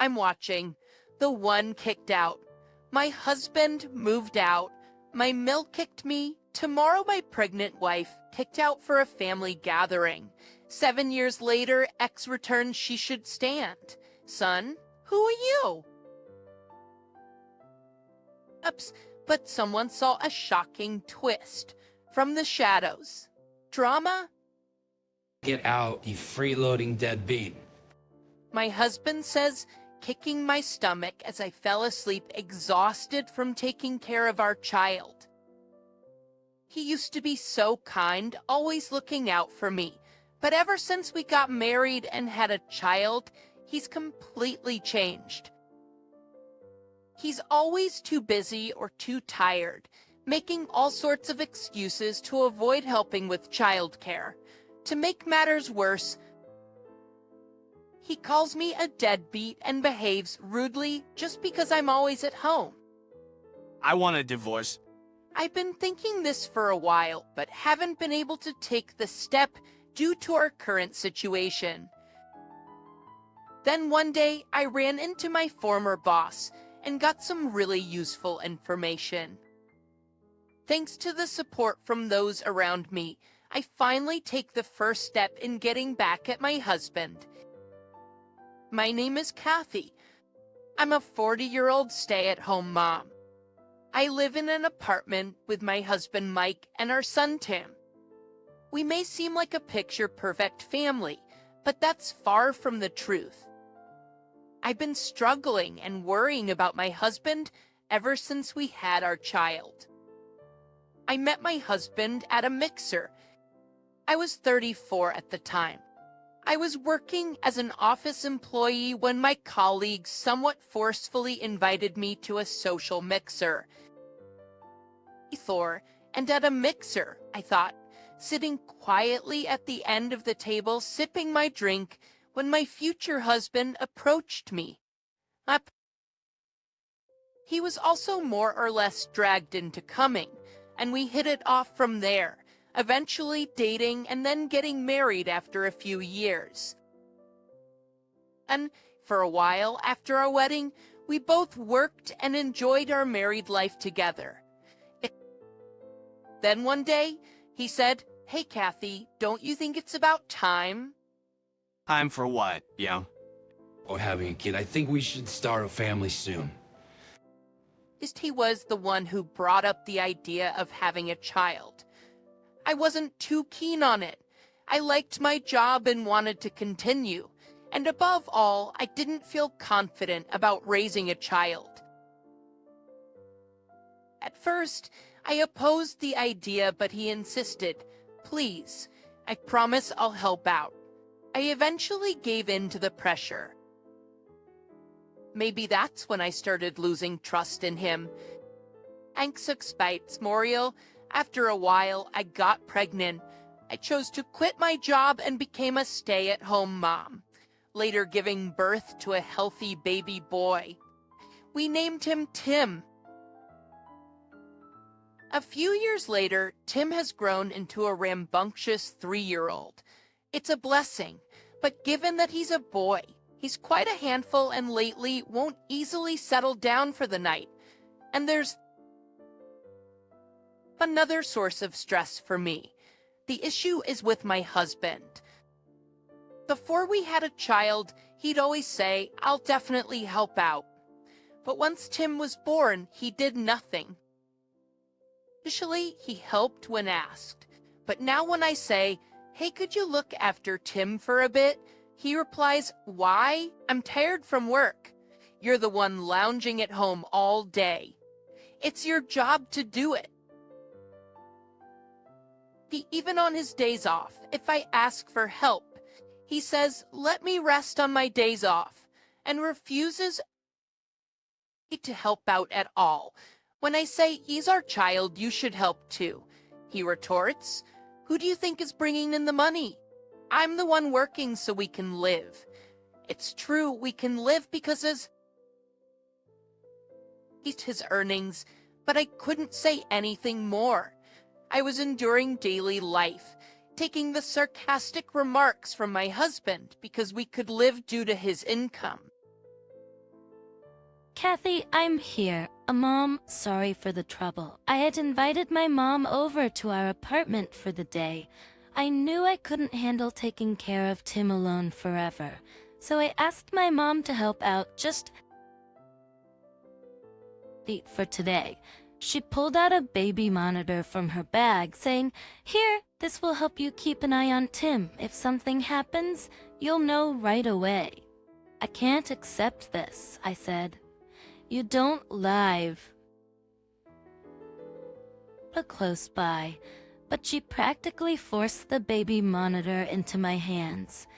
I'm watching. The one kicked out. My husband moved out. My mill kicked me. Tomorrow my pregnant wife kicked out for a family gathering. 7 years later, ex returns she should stand. Son, who are you? Ups, but someone saw a shocking twist. From the shadows. Drama? Get out, you freeloading deadbeat. My husband says, kicking my stomach as I fell asleep exhausted from taking care of our child. He used to be so kind, always looking out for me, but ever since we got married and had a child, he's completely changed. He's always too busy or too tired, making all sorts of excuses to avoid helping with childcare. To make matters worse, he calls me a deadbeat and behaves rudely just because I'm always at home. I want a divorce. I've been thinking this for a while, but haven't been able to take the step due to our current situation. Then one day, I ran into my former boss and got some really useful information. Thanks to the support from those around me, I finally take the first step in getting back at my husband. My name is Kathy. I'm a 40-year-old stay-at-home mom. I live in an apartment with my husband Mike and our son Tim. We may seem like a picture-perfect family, but that's far from the truth. I've been struggling and worrying about my husband ever since we had our child. I met my husband at a mixer. I was 34 at the time. I was working as an office employee when my colleagues somewhat forcefully invited me to a social mixer. And at a mixer, I thought, sitting quietly at the end of the table sipping my drink when my future husband approached me. He was also more or less dragged into coming, and we hit it off from there, eventually dating and then getting married after a few years. And for a while after our wedding, we both worked and enjoyed our married life together. Then one day, he said, "Hey, Kathy, don't you think it's about time?" Time for what, yo? Or having a kid. I think we should start a family soon. He was the one who brought up the idea of having a child. I wasn't too keen on it. I liked my job and wanted to continue. And above all, I didn't feel confident about raising a child. At first, I opposed the idea, but he insisted, "Please, I promise I'll help out." I eventually gave in to the pressure. Maybe that's when I started losing trust in him. Moriel, after a while, I got pregnant. I chose to quit my job and became a stay-at-home mom, later giving birth to a healthy baby boy. We named him Tim. A few years later, Tim has grown into a rambunctious 3-year-old. It's a blessing, but given that he's a boy, he's quite a handful and lately won't easily settle down for the night. And there's another source of stress for me. The issue is with my husband. Before we had a child, he'd always say, "I'll definitely help out." But once Tim was born, he did nothing. Initially, he helped when asked, but now when I say, "Hey, could you look after Tim for a bit?" he replies, "Why? I'm tired from work." You're the one lounging at home all day. It's your job to do it. Even on his days off, if I ask for help, he says, "Let me rest on my days off," and refuses to help out at all. When I say, "He's our child, you should help too," he retorts, "Who do you think is bringing in the money? I'm the one working so we can live." It's true, we can live because his earnings, but I couldn't say anything more. I was enduring daily life, taking the sarcastic remarks from my husband because we could live due to his income. Kathy, I'm here. Mom, sorry for the trouble. I had invited my mom over to our apartment for the day. I knew I couldn't handle taking care of Tim alone forever, so I asked my mom to help out just for today. She pulled out a baby monitor from her bag, saying, "Here, this will help you keep an eye on Tim. If something happens, you'll know right away." "I can't accept this," I said. "You don't live close by," but she practically forced the baby monitor into my hands.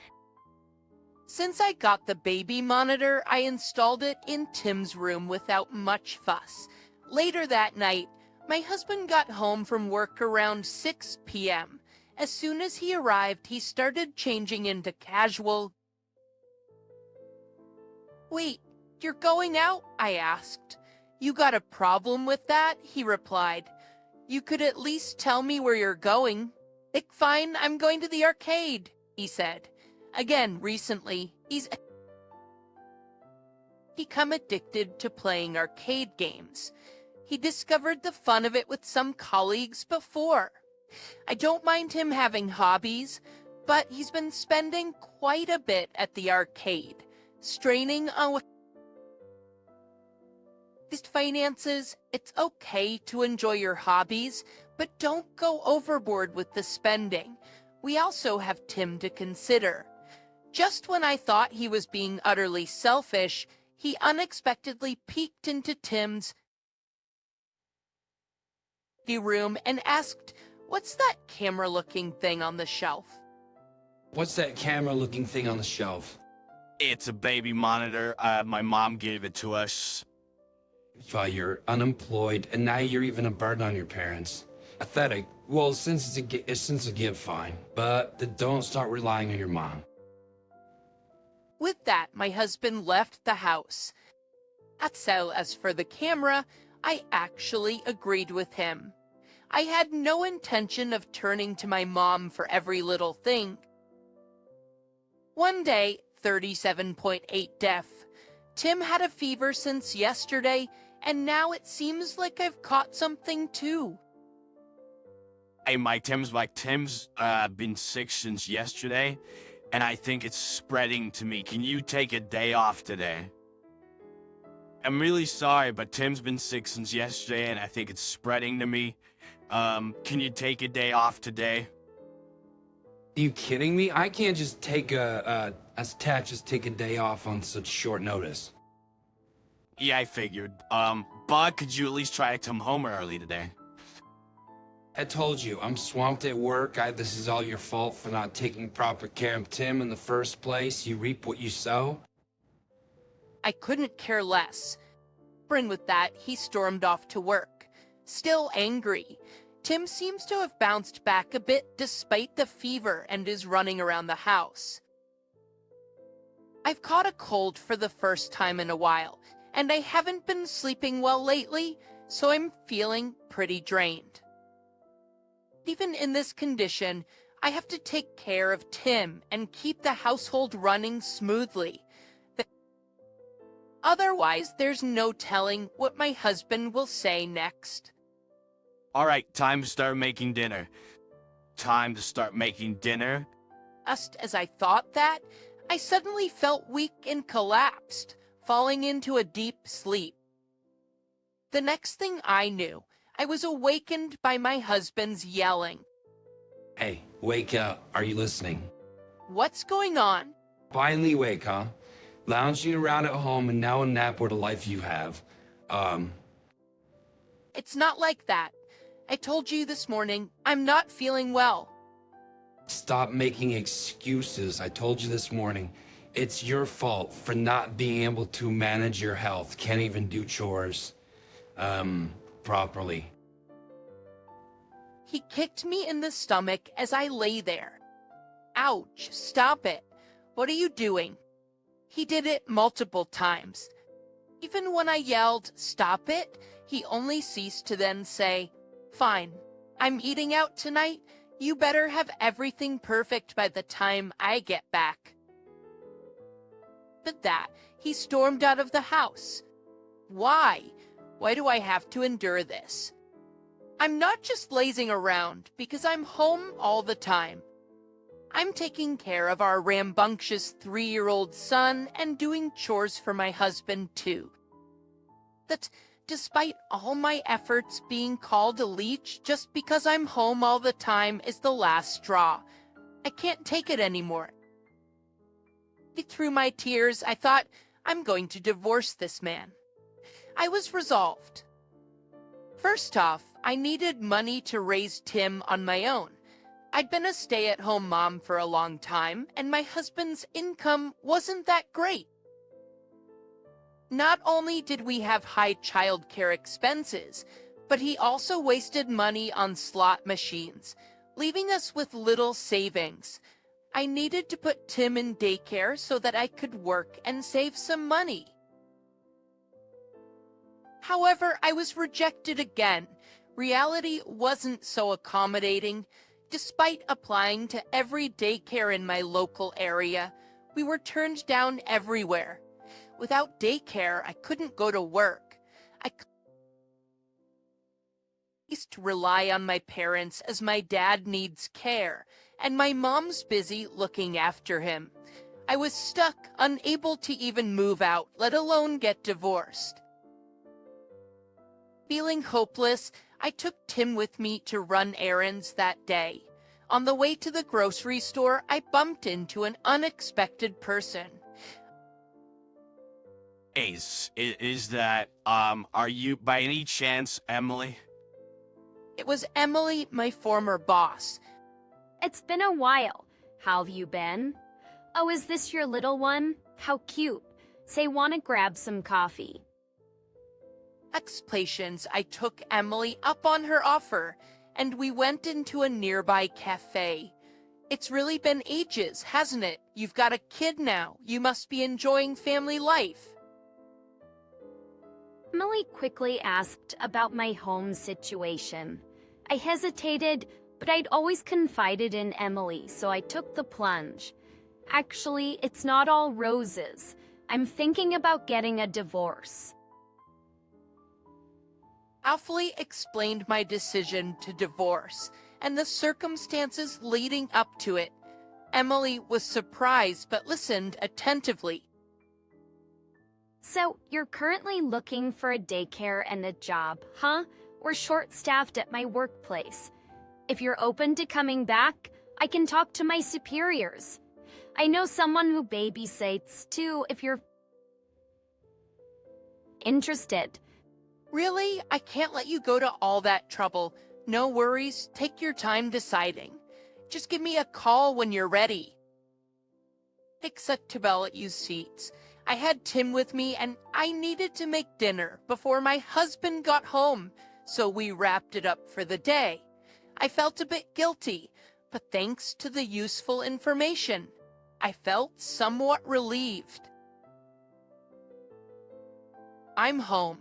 Since I got the baby monitor, I installed it in Tim's room without much fuss. Later that night, my husband got home from work around 6 p.m. As soon as he arrived, he started changing into casual. "Wait, you're going out?" I asked. "You got a problem with that?" he replied. "You could at least tell me where you're going." Fine, I'm going to the arcade," he said. Again, recently, he's become addicted to playing arcade games. He discovered the fun of it with some colleagues before. I don't mind him having hobbies, but he's been spending quite a bit at the arcade, straining on his finances. It's okay to enjoy your hobbies, but don't go overboard with the spending. We also have Tim to consider. Just when I thought he was being utterly selfish, he unexpectedly peeked into Tim's room and asked, "What's that camera-looking thing on the shelf?" What's that camera-looking thing on the shelf? It's a baby monitor. My mom gave it to us. Well, you're unemployed, and now you're even a burden on your parents. Pathetic. Well, since it's a gift, fine. But don't start relying on your mom. With that, my husband left the house. So as for the camera, I actually agreed with him. I had no intention of turning to my mom for every little thing. One day, 37.8 deaf. Tim had a fever since yesterday, and now it seems like I've caught something too. Hey, Tim's been sick since yesterday, and I think it's spreading to me. Can you take a day off today? I'm really sorry, but Tim's been sick since yesterday, and I think it's spreading to me. Can you take a day off today? Are you kidding me? I can't just take just take a day off on such short notice. Yeah, I figured. But could you at least try to come home early today? I told you, I'm swamped at work. This is all your fault for not taking proper care of Tim in the first place. You reap what you sow. I couldn't care less. And with that, he stormed off to work. Still angry, Tim seems to have bounced back a bit despite the fever and is running around the house. I've caught a cold for the first time in a while, and I haven't been sleeping well lately, so I'm feeling pretty drained. Even in this condition, I have to take care of Tim and keep the household running smoothly. Otherwise, there's no telling what my husband will say next. All right, time to start making dinner. Time to start making dinner. Just as I thought that, I suddenly felt weak and collapsed, falling into a deep sleep. The next thing I knew, I was awakened by my husband's yelling. Hey, wake up. Are you listening? What's going on? Finally awake, huh? Lounging around at home and now a nap what a life you have. It's not like that. I told you this morning, I'm not feeling well. Stop making excuses. I told you this morning. It's your fault for not being able to manage your health. Can't even do chores, properly. He kicked me in the stomach as I lay there. Ouch, stop it. What are you doing? He did it multiple times. Even when I yelled, "Stop it," he only ceased to then say, "Fine, I'm eating out tonight. You better have everything perfect by the time I get back." With that, he stormed out of the house. Why? Why do I have to endure this? I'm not just lazing around because I'm home all the time. I'm taking care of our rambunctious 3-year-old son and doing chores for my husband too. That despite all my efforts, being called a leech just because I'm home all the time is the last straw. I can't take it anymore. Through my tears, I thought, I'm going to divorce this man. I was resolved. First off, I needed money to raise Tim on my own. I'd been a stay-at-home mom for a long time, and my husband's income wasn't that great. Not only did we have high childcare expenses, but he also wasted money on slot machines, leaving us with little savings. I needed to put Tim in daycare so that I could work and save some money. However, I was rejected again. Reality wasn't so accommodating. Despite applying to every daycare in my local area, we were turned down everywhere. Without daycare, I couldn't go to work. I to rely on my parents as my dad needs care, and my mom's busy looking after him. I was stuck, unable to even move out, let alone get divorced. Feeling hopeless, I took Tim with me to run errands that day. On the way to the grocery store, I bumped into an unexpected person. Ace, is that, are you by any chance Emily? It was Emily, my former boss. It's been a while. How have you been? Oh, is this your little one? How cute. Say, wanna grab some coffee? Explanations, I took Emily up on her offer, and we went into a nearby cafe. It's really been ages, hasn't it? You've got a kid now. You must be enjoying family life. Emily quickly asked about my home situation. I hesitated, but I'd always confided in Emily, so I took the plunge. Actually, it's not all roses. I'm thinking about getting a divorce. Alfie explained my decision to divorce and the circumstances leading up to it. Emily was surprised but listened attentively. So, you're currently looking for a daycare and a job, huh? We're short-staffed at my workplace. If you're open to coming back, I can talk to my superiors. I know someone who babysits, too, if you're interested. Really? I can't let you go to all that trouble. No worries. Take your time deciding. Just give me a call when you're ready. Acceptable at you seats. I had Tim with me and I needed to make dinner before my husband got home, so we wrapped it up for the day. I felt a bit guilty, but thanks to the useful information, I felt somewhat relieved. I'm home.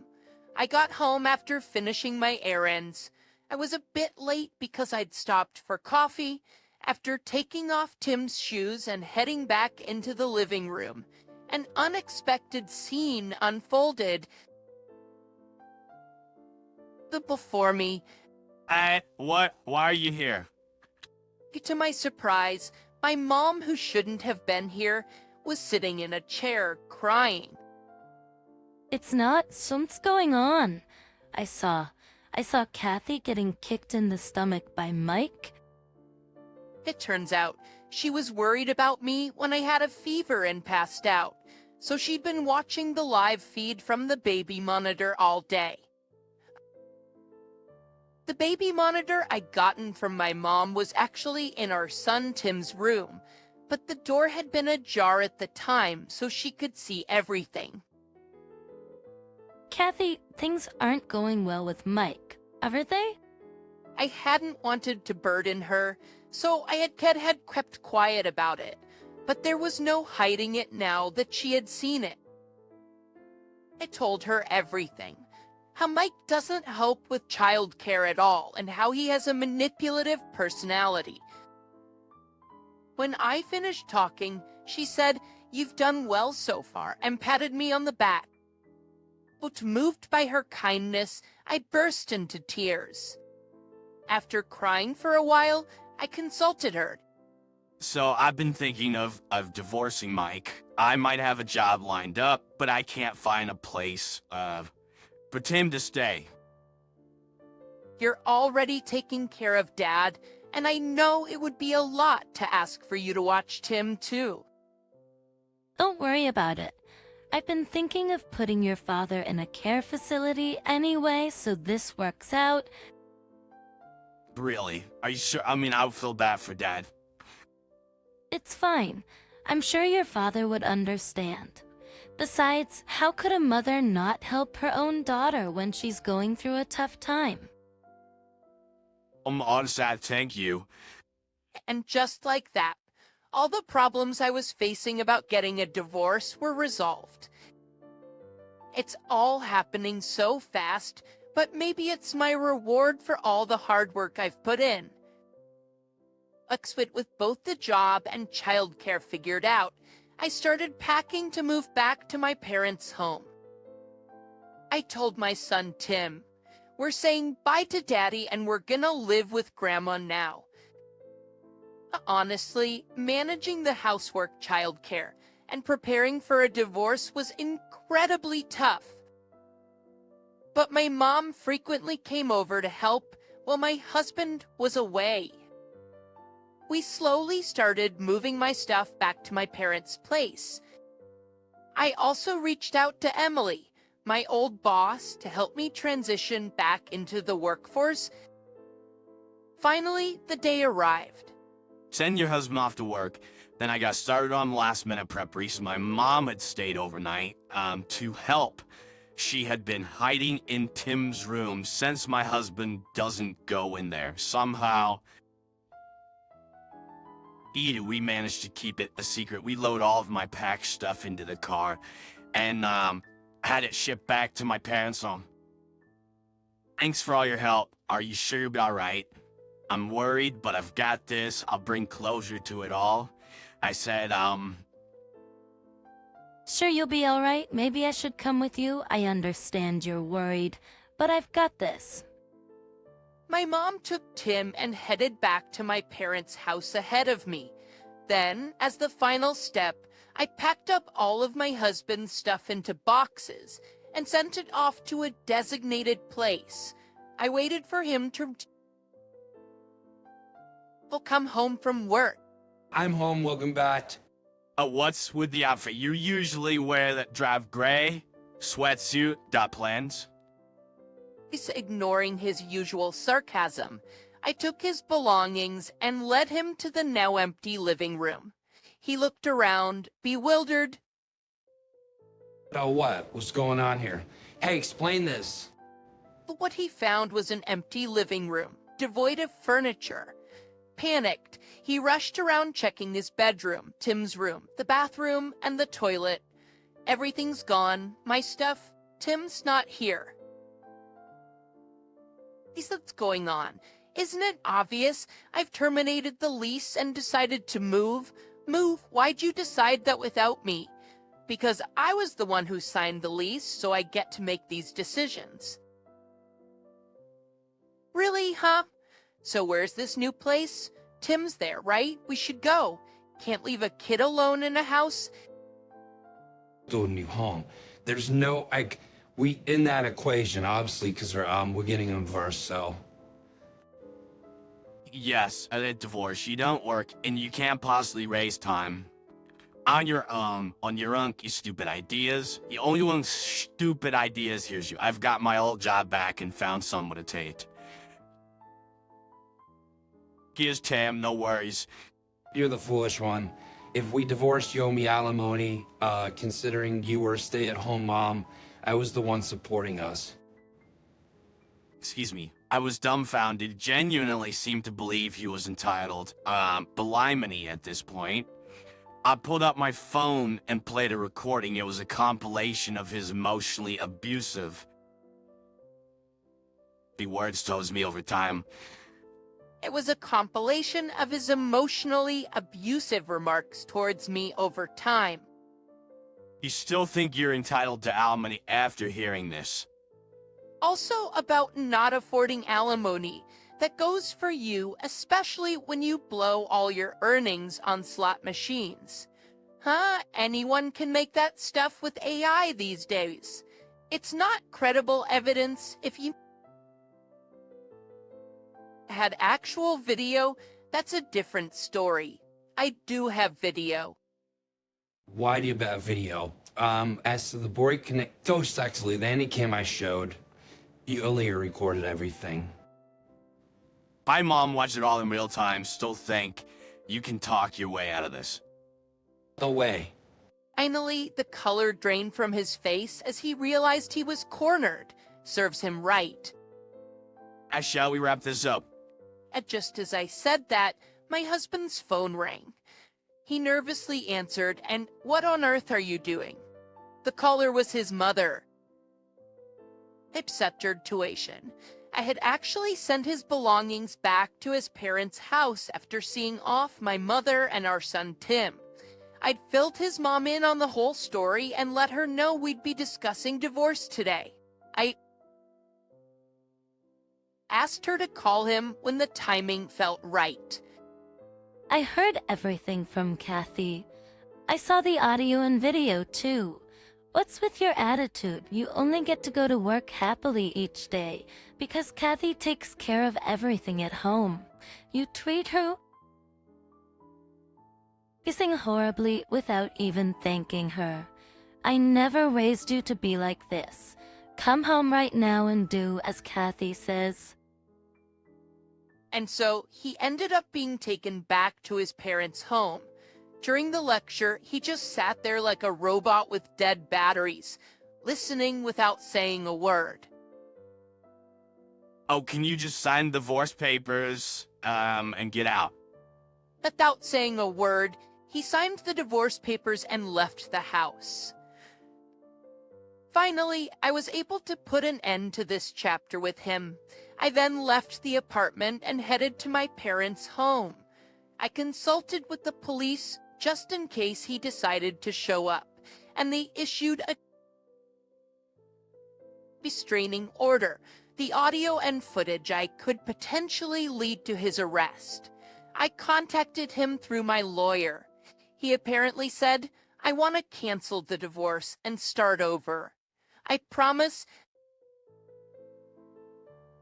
I got home after finishing my errands. I was a bit late because I'd stopped for coffee. After taking off Tim's shoes and heading back into the living room, an unexpected scene unfolded before me. What? Why are you here? To my surprise, my mom, who shouldn't have been here, was sitting in a chair crying. It's not. Something's going on. I saw Kathy getting kicked in the stomach by Mike. It turns out she was worried about me when I had a fever and passed out, so she'd been watching the live feed from the baby monitor all day. The baby monitor I'd gotten from my mom was actually in our son Tim's room, but the door had been ajar at the time so she could see everything. Kathy, things aren't going well with Mike, are they? I hadn't wanted to burden her, so I had kept quiet about it, but there was no hiding it now that she had seen it. I told her everything. How Mike doesn't help with childcare at all, and how he has a manipulative personality. When I finished talking, she said, "You've done well so far," and patted me on the back. but moved by her kindness, I burst into tears. After crying for a while, I consulted her. So I've been thinking of divorcing Mike. I might have a job lined up, but I can't find a place for Tim to stay. You're already taking care of Dad, and I know it would be a lot to ask for you to watch Tim too. Don't worry about it. I've been thinking of putting your father in a care facility anyway, so this works out. Really? Are you sure? I mean, I would feel bad for Dad. It's fine. I'm sure your father would understand. Besides, how could a mother not help her own daughter when she's going through a tough time? Honestly, thank you. And just like that, all the problems I was facing about getting a divorce were resolved. It's all happening so fast, but maybe it's my reward for all the hard work I've put in. With both the job and childcare figured out, I started packing to move back to my parents' home. I told my son Tim, "We're saying bye to Daddy and we're gonna live with Grandma now." Honestly, managing the housework, childcare, and preparing for a divorce was incredibly tough. But my mom frequently came over to help while my husband was away. We slowly started moving my stuff back to my parents' place. I also reached out to Emily, my old boss, to help me transition back into the workforce. Finally, the day arrived. Send your husband off to work. Then I got started on last-minute preparation. My mom had stayed overnight to help. She had been hiding in Tim's room since my husband doesn't go in there. Somehow, we managed to keep it a secret. We load all of my packed stuff into the car and had it shipped back to my parents' home. Thanks for all your help. Are you sure you'll be all right? I'm worried, but I've got this. I'll bring closure to it all. I said, Sure, you'll be all right. Maybe I should come with you. I understand you're worried, but I've got this. My mom took Tim and headed back to my parents' house ahead of me. Then, as the final step, I packed up all of my husband's stuff into boxes and sent it off to a designated place. I waited for him to come home from work. I'm home, welcome back. what's with the outfit? You usually wear that drab gray sweatsuit, got plans? He's ignoring his usual sarcasm. I took his belongings and led him to the now empty living room. He looked around, bewildered. Oh, what? What's going on here? Hey, explain this. But what he found was an empty living room, devoid of furniture. Panicked, he rushed around checking his bedroom, Tim's room, the bathroom, and the toilet. Everything's gone. My stuff. Tim's not here. What's going on? Isn't it obvious? I've terminated the lease and decided to move. Move? Why'd you decide that without me? Because I was the one who signed the lease, so I get to make these decisions. Really, huh? So where's this new place? Tim's there, right? We should go. Can't leave a kid alone in a house. To a new home. There's no, we in that equation, obviously, because we're getting a divorce, so. Yes, a divorce. You don't work, and you can't possibly raise time. On your own, you stupid ideas. The only one stupid ideas here's you. I've got my old job back and found someone to take. Here's Tam, no worries. You're the foolish one. If we divorced, you owe me alimony. Considering you were a stay-at-home mom, I was the one supporting us. Excuse me. I was dumbfounded, genuinely seemed to believe he was entitled. Blimey at this point. I pulled up my phone and played a recording. It was a compilation of his emotionally abusive. The words chose me over time. It was a compilation of his emotionally abusive remarks towards me over time. You still think you're entitled to alimony after hearing this? Also about not affording alimony that goes for you, especially when you blow all your earnings on slot machines. Huh? Anyone can make that stuff with AI these days. It's not credible evidence. If you had actual video, that's a different story. I do have video. Why do you bet video? As to the boy connect, Ghost actually, the Anycam I showed, you earlier recorded everything. My mom watched it all in real time, still think you can talk your way out of this. No way. Finally, the color drained from his face as he realized he was cornered. Serves him right. Shall we wrap this up? And just as I said that, my husband's phone rang. He nervously answered, and what on earth are you doing? The caller was his mother. Accepted tuition. I had actually sent his belongings back to his parents' house after seeing off my mother and our son Tim. I'd filled his mom in on the whole story and let her know we'd be discussing divorce today. I asked her to call him when the timing felt right. I heard everything from Kathy. I saw the audio and video too. What's with your attitude? You only get to go to work happily each day because Kathy takes care of everything at home. You treat her kissing horribly without even thanking her. I never raised you to be like this. Come home right now and do as Kathy says. And so he ended up being taken back to his parents' home. During the lecture, he just sat there like a robot with dead batteries, listening without saying a word. Oh, can you just sign the divorce papers, and get out? Without saying a word, he signed the divorce papers and left the house. Finally, I was able to put an end to this chapter with him. I then left the apartment and headed to my parents' home. I consulted with the police just in case he decided to show up, and they issued a restraining order. The audio and footage I could potentially lead to his arrest. I contacted him through my lawyer. He apparently said, I want to cancel the divorce and start over. I promise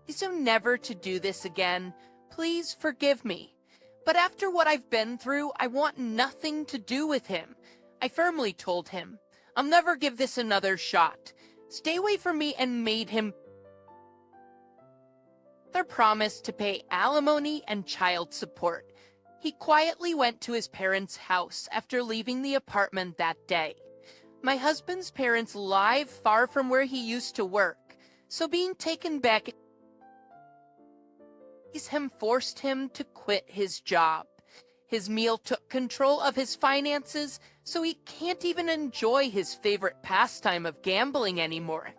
so never to do this again. Please forgive me. But after what I've been through, I want nothing to do with him. I firmly told him, I'll never give this another shot. Stay away from me, and made him their promise to pay alimony and child support. He quietly went to his parents' house after leaving the apartment that day. My husband's parents live far from where he used to work, so being taken back forced him to quit his job. His meal took control of his finances, so he can't even enjoy his favorite pastime of gambling anymore.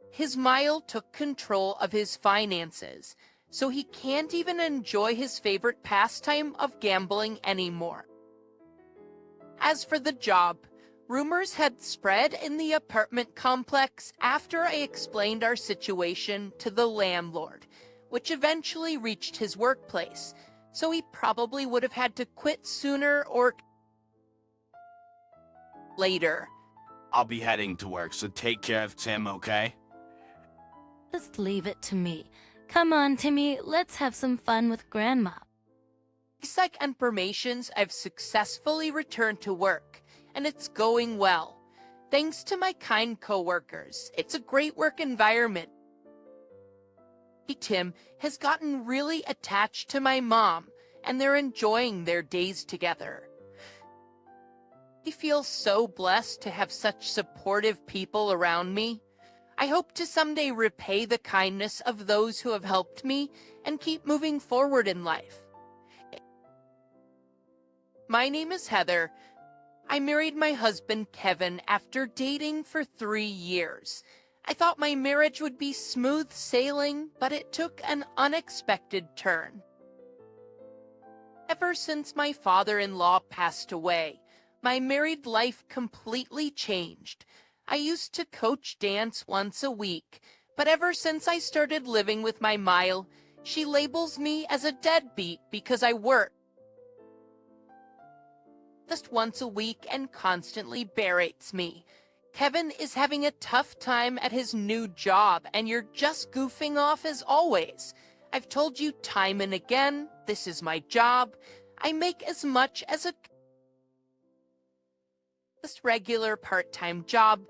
His meal took control of his finances, so he can't even enjoy his favorite pastime of gambling anymore. As for the job, rumors had spread in the apartment complex after I explained our situation to the landlord, which eventually reached his workplace, so he probably would have had to quit sooner or later. I'll be heading to work, so take care of Tim, okay? Just leave it to me. Come on, Timmy, let's have some fun with Grandma. Like informations, I've successfully returned to work, and it's going well. Thanks to my kind coworkers, it's a great work environment. Tim has gotten really attached to my mom, and they're enjoying their days together. I feel so blessed to have such supportive people around me. I hope to someday repay the kindness of those who have helped me and keep moving forward in life. My name is Heather. I married my husband Kevin after dating for 3 years. I thought my marriage would be smooth sailing, but it took an unexpected turn. Ever since my father-in-law passed away, My married life completely changed. I used to coach dance once a week, but ever since I started living with my Mile, she labels me as a deadbeat because I work just once a week and constantly berates me. Kevin is having a tough time at his new job, and you're just goofing off as always. I've told you time and again, this is my job. I make as much as a just regular part-time job,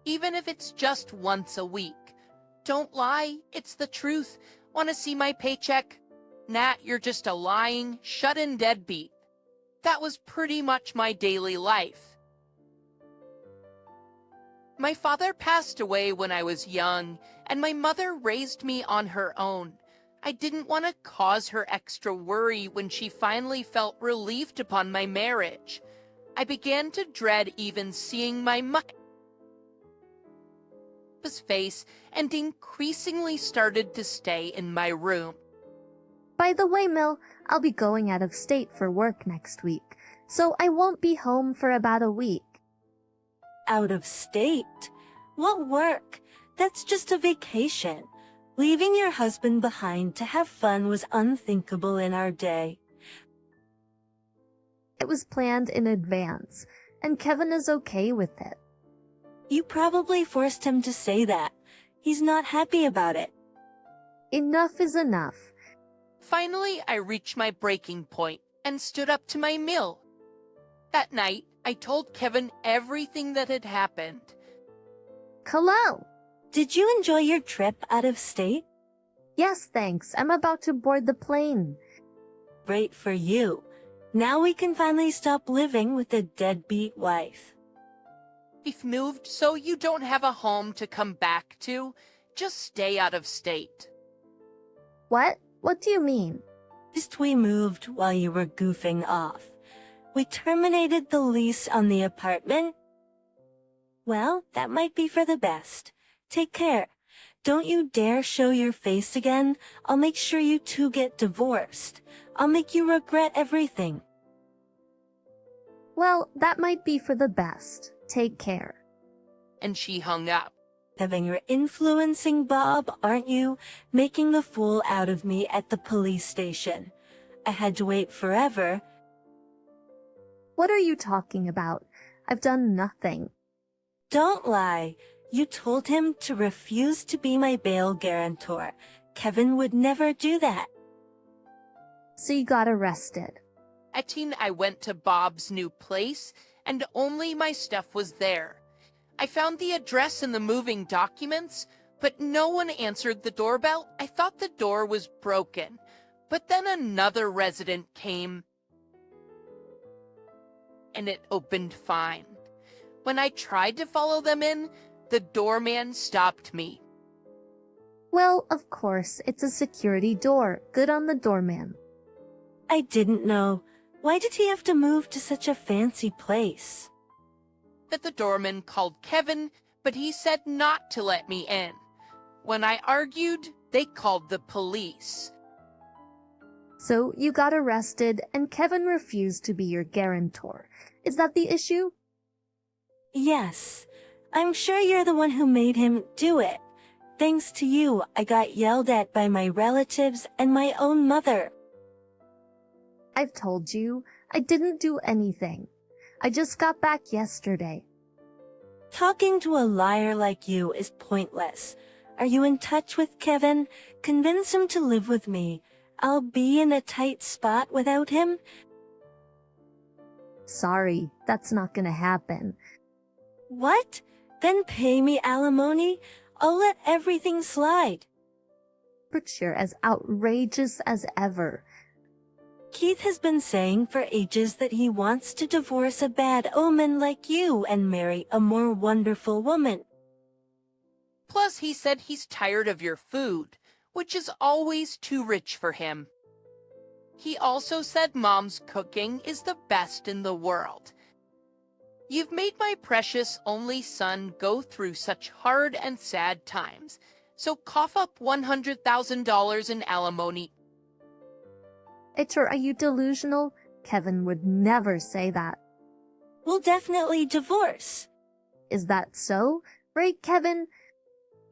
even if it's just once a week. Don't lie, it's the truth. Want to see my paycheck? Nat, you're just a lying, shut-in deadbeat. That was pretty much my daily life. My father passed away when I was young, and my mother raised me on her own. I didn't want to cause her extra worry when she finally felt relieved upon my marriage. I began to dread even seeing my mother's face and increasingly started to stay in my room. By the way, Mill, I'll be going out of state for work next week, so I won't be home for about a week. Out of state? What work? That's just a vacation. Leaving your husband behind to have fun was unthinkable in our day. It was planned in advance, and Kevin is okay with it. You probably forced him to say that. He's not happy about it. Enough is enough. Finally, I reached my breaking point and stood up to my Mill. That night, I told Kevin everything that had happened. Hello! Did you enjoy your trip out of state? Yes, thanks. I'm about to board the plane. Great for you. Now we can finally stop living with a deadbeat wife. We've moved so you don't have a home to come back to. Just stay out of state. What? What do you mean? Just we moved while you were goofing off. We terminated the lease on the apartment. Well, that might be for the best. Take care. Don't you dare show your face again. I'll make sure you two get divorced. I'll make you regret everything. Well, that might be for the best. Take care. And she hung up. Kevin, you're influencing Bob, aren't you? Making a fool out of me at the police station. I had to wait forever. What are you talking about? I've done nothing. Don't lie. You told him to refuse to be my bail guarantor. Kevin would never do that. So you got arrested. At 18, I went to Bob's new place, and only my stuff was there. I found the address in the moving documents, but no one answered the doorbell. I thought the door was broken, but then another resident came, and it opened fine. When I tried to follow them in, the doorman stopped me. Well, of course, it's a security door. Good on the doorman. I didn't know. Why did he have to move to such a fancy place? That the doorman called Kevin, but he said not to let me in. When I argued, they called the police. So you got arrested and Kevin refused to be your guarantor. Is that the issue? Yes. I'm sure you're the one who made him do it. Thanks to you, I got yelled at by my relatives and my own mother. I've told you, I didn't do anything. I just got back yesterday. Talking to a liar like you is pointless. Are you in touch with Kevin? Convince him to live with me. I'll be in a tight spot without him. Sorry, that's not gonna happen. What? Then pay me alimony. I'll let everything slide. But you're as outrageous as ever. Keith has been saying for ages that he wants to divorce a bad omen like you and marry a more wonderful woman. Plus, he said he's tired of your food, which is always too rich for him. He also said Mom's cooking is the best in the world. You've made my precious only son go through such hard and sad times, so cough up $100,000 in alimony. Are you delusional? Kevin would never say that. we'll definitely divorce. Is that so? Right, Kevin?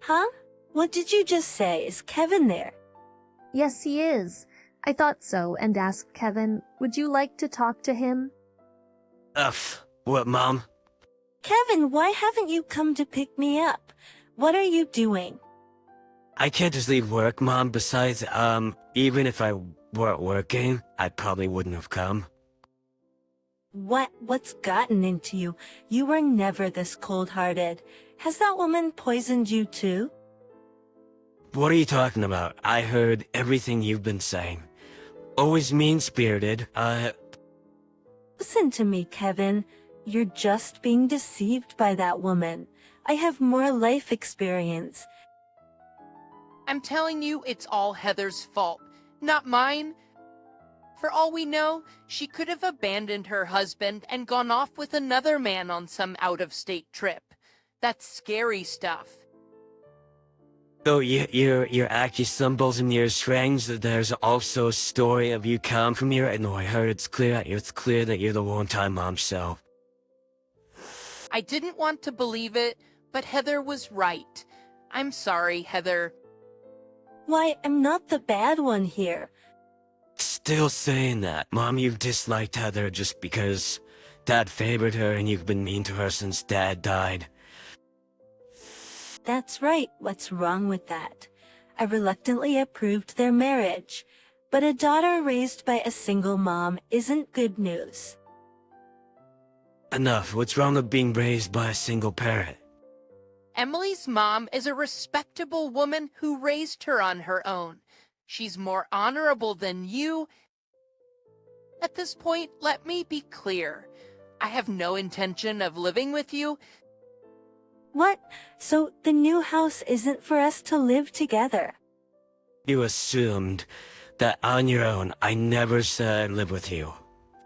Huh? What did you just say? Is Kevin there? Yes, he is. I thought so and asked Kevin, would you like to talk to him? Ugh, what, Mom? Kevin, why haven't you come to pick me up? What are you doing? I can't just leave work, Mom. Besides, even if I weren't working, I probably wouldn't have come. What's gotten into you? You were never this cold-hearted. Has that woman poisoned you too? What are you talking about? I heard everything you've been saying. Always mean-spirited, Listen to me, Kevin. You're just being deceived by that woman. I have more life experience. I'm telling you, it's all Heather's fault, not mine. For all we know, she could have abandoned her husband and gone off with another man on some out-of-state trip. That's scary stuff. So you're actually symbols in your strings. There's also a story of you come from here. I know I heard it's clear that you're the one-time mom, so. I didn't want to believe it, but Heather was right. I'm sorry, Heather. Why, I'm not the bad one here. Still saying that. Mom, you've disliked Heather just because Dad favored her and you've been mean to her since Dad died. That's right. What's wrong with that? I reluctantly approved their marriage. But a daughter raised by a single mom isn't good news. Enough. What's wrong with being raised by a single parent? Emily's mom is a respectable woman who raised her on her own. She's more honorable than you. At this point, let me be clear. I have no intention of living with you. What? So the new house isn't for us to live together? You assumed that on your own. I never said I'd live with you.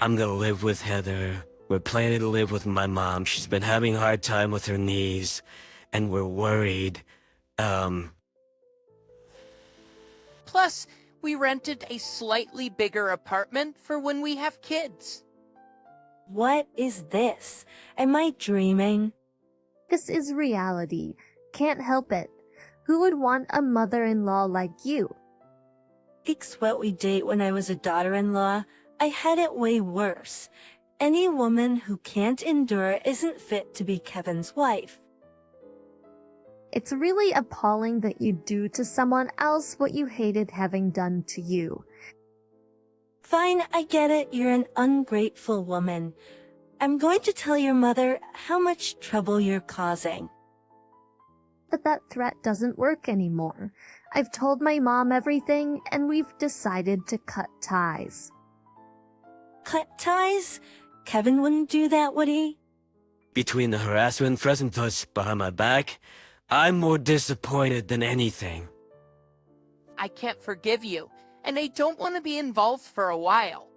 I'm gonna live with Heather. We're planning to live with my mom. She's been having a hard time with her knees, and we're worried. Plus, we rented a slightly bigger apartment for when we have kids. What is this? Am I dreaming? This is reality. Can't help it. Who would want a mother-in-law like you? It's what we date when I was a daughter-in-law. I had it way worse. Any woman who can't endure isn't fit to be Kevin's wife. It's really appalling that you do to someone else what you hated having done to you. Fine, I get it. You're an ungrateful woman. I'm going to tell your mother how much trouble you're causing. But that threat doesn't work anymore. I've told my mom everything, and we've decided to cut ties. Cut ties? Kevin wouldn't do that, would he? Between the harassment and present thoughts behind my back, I'm more disappointed than anything. I can't forgive you, and I don't want to be involved for a while.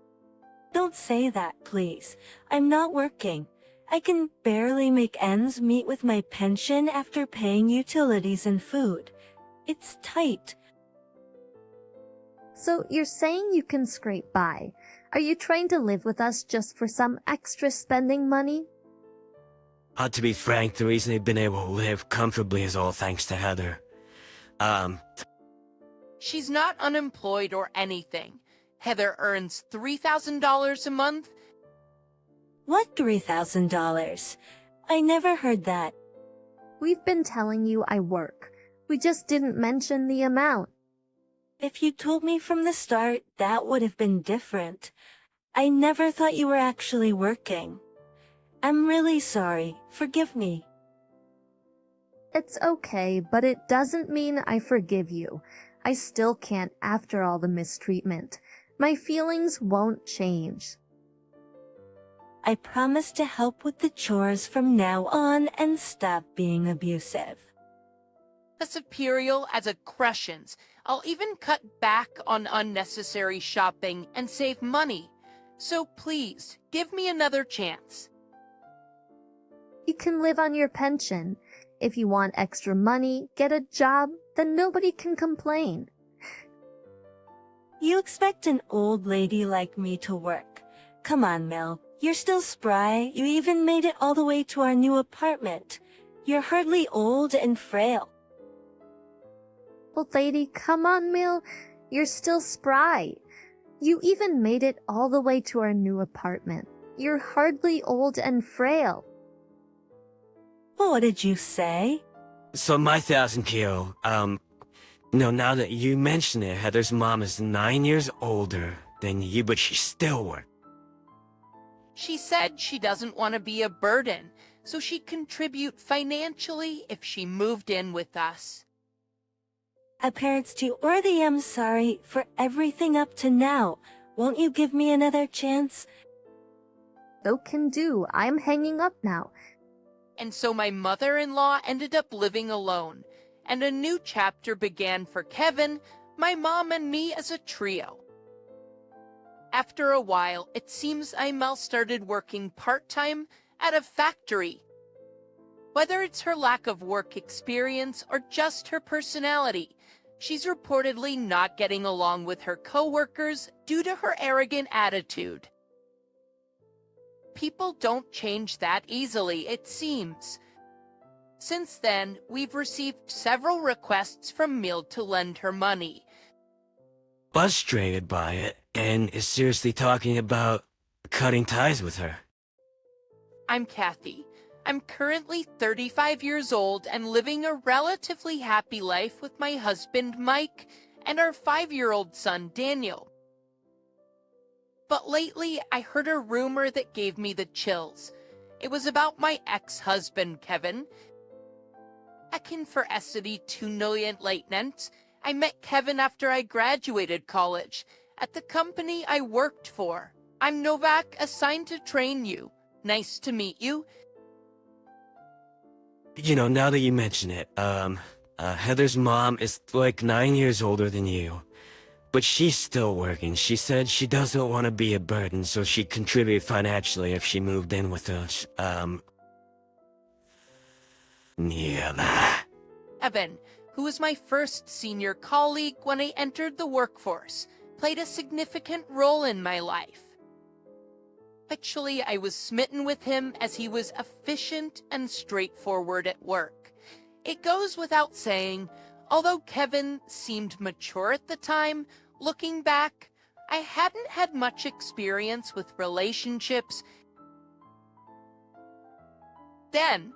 Don't say that, please. I'm not working. I can barely make ends meet with my pension after paying utilities and food. It's tight. So you're saying you can scrape by. Are you trying to live with us just for some extra spending money? To be frank, the reason they've been able to live comfortably is all thanks to Heather. She's not unemployed or anything. Heather earns $3,000 a month. What $3,000? I never heard that. We've been telling you I work. We just didn't mention the amount. If you told me from the start, that would have been different. I never thought you were actually working. I'm really sorry. Forgive me. It's okay, but it doesn't mean I forgive you. I still can't after all the mistreatment. My feelings won't change. I promise to help with the chores from now on and stop being abusive. As imperial as a Crescent, I'll even cut back on unnecessary shopping and save money. So please, give me another chance. You can live on your pension. If you want extra money, get a job, then nobody can complain. You expect an old lady like me to work. Come on, Mel. You're still spry. You even made it all the way to our new apartment. You're hardly old and frail. Old lady, come on, Mill. You're still spry. You even made it all the way to our new apartment. You're hardly old and frail. Well, what did you say? So my 1,000 kilo, now that you mention it, Heather's mom is 9 years older than you, but she still works. She said she doesn't want to be a burden, so she'd contribute financially if she moved in with us. Parents too worthy, I'm sorry for everything up to now. Won't you give me another chance? So can do. I'm hanging up now. And so my mother-in-law ended up living alone, and a new chapter began for Kevin, my mom, and me as a trio. After a while, it seems Aimel started working part-time at a factory. Whether it's her lack of work experience or just her personality, she's reportedly not getting along with her coworkers due to her arrogant attitude. People don't change that easily, it seems. Since then, we've received several requests from Mill to lend her money. Frustrated by it, and is seriously talking about cutting ties with her. I'm Kathy. I'm currently 35 years old and living a relatively happy life with my husband, Mike, and our 5-year-old son, Daniel. But lately, I heard a rumor that gave me the chills. It was about my ex-husband, Kevin. Back in för SED2 I met Kevin after I graduated college, at the company I worked for. I'm Novak, assigned to train you. Nice to meet you. Now that you mention it, Heather's mom is like 9 years older than you. But she's still working. She said she doesn't want to be a burden, so she'd contribute financially if she moved in with us. Yeah. Evan, who was my first senior colleague when I entered the workforce, played a significant role in my life. Actually, I was smitten with him as he was efficient and straightforward at work. It goes without saying, although Kevin seemed mature at the time, looking back, I hadn't had much experience with relationships. Then,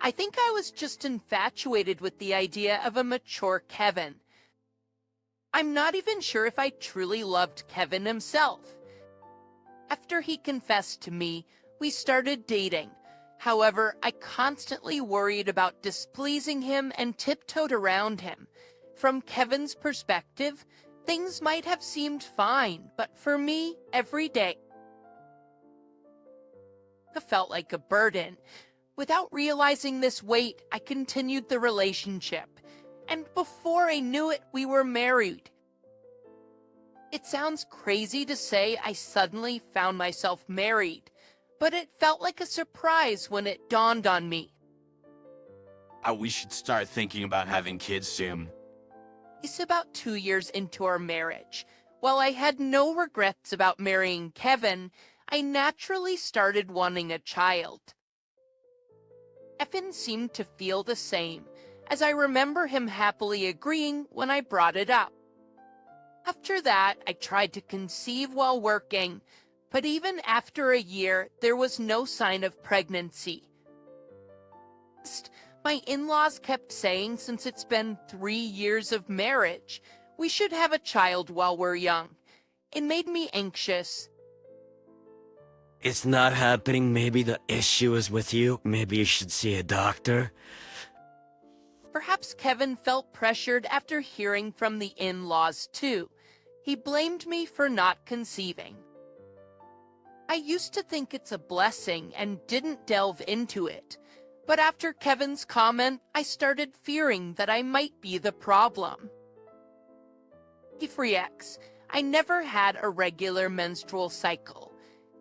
I think I was just infatuated with the idea of a mature Kevin. I'm not even sure if I truly loved Kevin himself. After he confessed to me, we started dating. However, I constantly worried about displeasing him and tiptoed around him. From Kevin's perspective, things might have seemed fine, but for me, every day, it felt like a burden. Without realizing this weight, I continued the relationship, and before I knew it, we were married. It sounds crazy to say I suddenly found myself married, but it felt like a surprise when it dawned on me. We should start thinking about having kids soon. It's about 2 years into our marriage. While I had no regrets about marrying Kevin, I naturally started wanting a child. Evan seemed to feel the same, as I remember him happily agreeing when I brought it up. After that, I tried to conceive while working, but even after a year, there was no sign of pregnancy. My in-laws kept saying since it's been 3 years of marriage, we should have a child while we're young. It made me anxious. It's not happening. Maybe the issue is with you. Maybe you should see a doctor. Perhaps Kevin felt pressured after hearing from the in-laws too. He blamed me for not conceiving. I used to think it's a blessing and didn't delve into it. But after Kevin's comment, I started fearing that I might be the problem. X, I never had a regular menstrual cycle.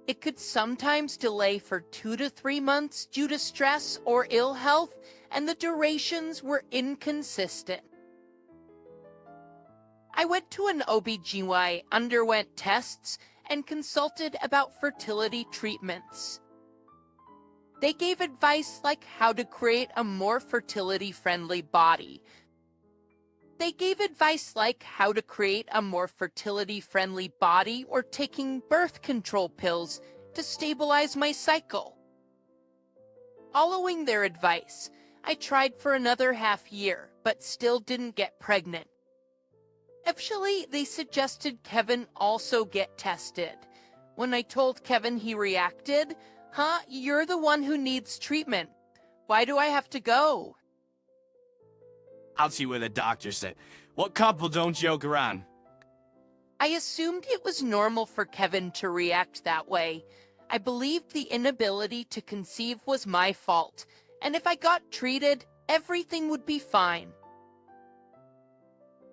It could sometimes delay for 2 to 3 months due to stress or ill health, and the durations were inconsistent. I went to an OBGYN, underwent tests, and consulted about fertility treatments. They gave advice like how to create a more fertility-friendly body. They gave advice like how to create a more fertility-friendly body or taking birth control pills to stabilize my cycle. Following their advice, I tried for another half year, but still didn't get pregnant. Eventually, they suggested Kevin also get tested. When I told Kevin, he reacted, "Huh, you're the one who needs treatment. Why do I have to go?" I'll see what the doctor said. What couple don't joke around? I assumed it was normal for Kevin to react that way. I believed the inability to conceive was my fault, and if I got treated, everything would be fine.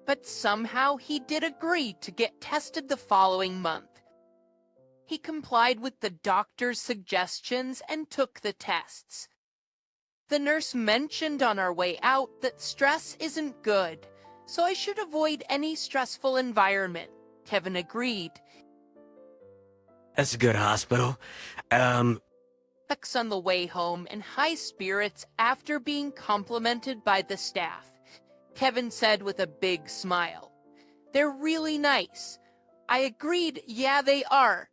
But somehow he did agree to get tested the following month. He complied with the doctor's suggestions and took the tests. The nurse mentioned on our way out that stress isn't good, so I should avoid any stressful environment. Kevin agreed. That's a good hospital. Bucks on the way home in high spirits after being complimented by the staff. Kevin said with a big smile, "They're really nice." I agreed, "Yeah, they are."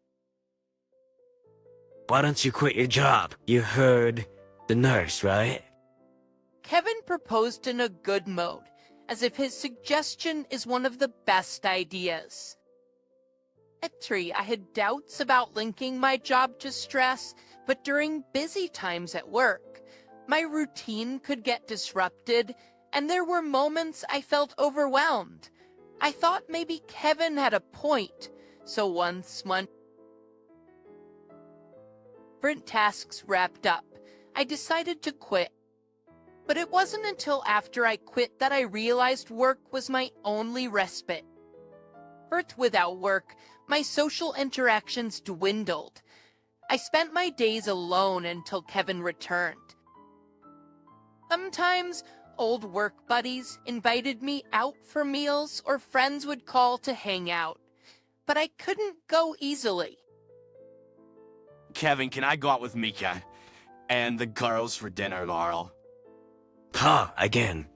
Why don't you quit your job? You heard the nurse, right? Kevin proposed in a good mode, as if his suggestion is one of the best ideas. At 3, I had doubts about linking my job to stress, but during busy times at work, my routine could get disrupted, and there were moments I felt overwhelmed. I thought maybe Kevin had a point, so once sprint tasks wrapped up, I decided to quit. But it wasn't until after I quit that I realized work was my only respite. Without work, my social interactions dwindled. I spent my days alone until Kevin returned. Sometimes old work buddies invited me out for meals or friends would call to hang out, but I couldn't go easily. Kevin, can I go out with Mika and the girls for dinner, Laurel? Huh, again.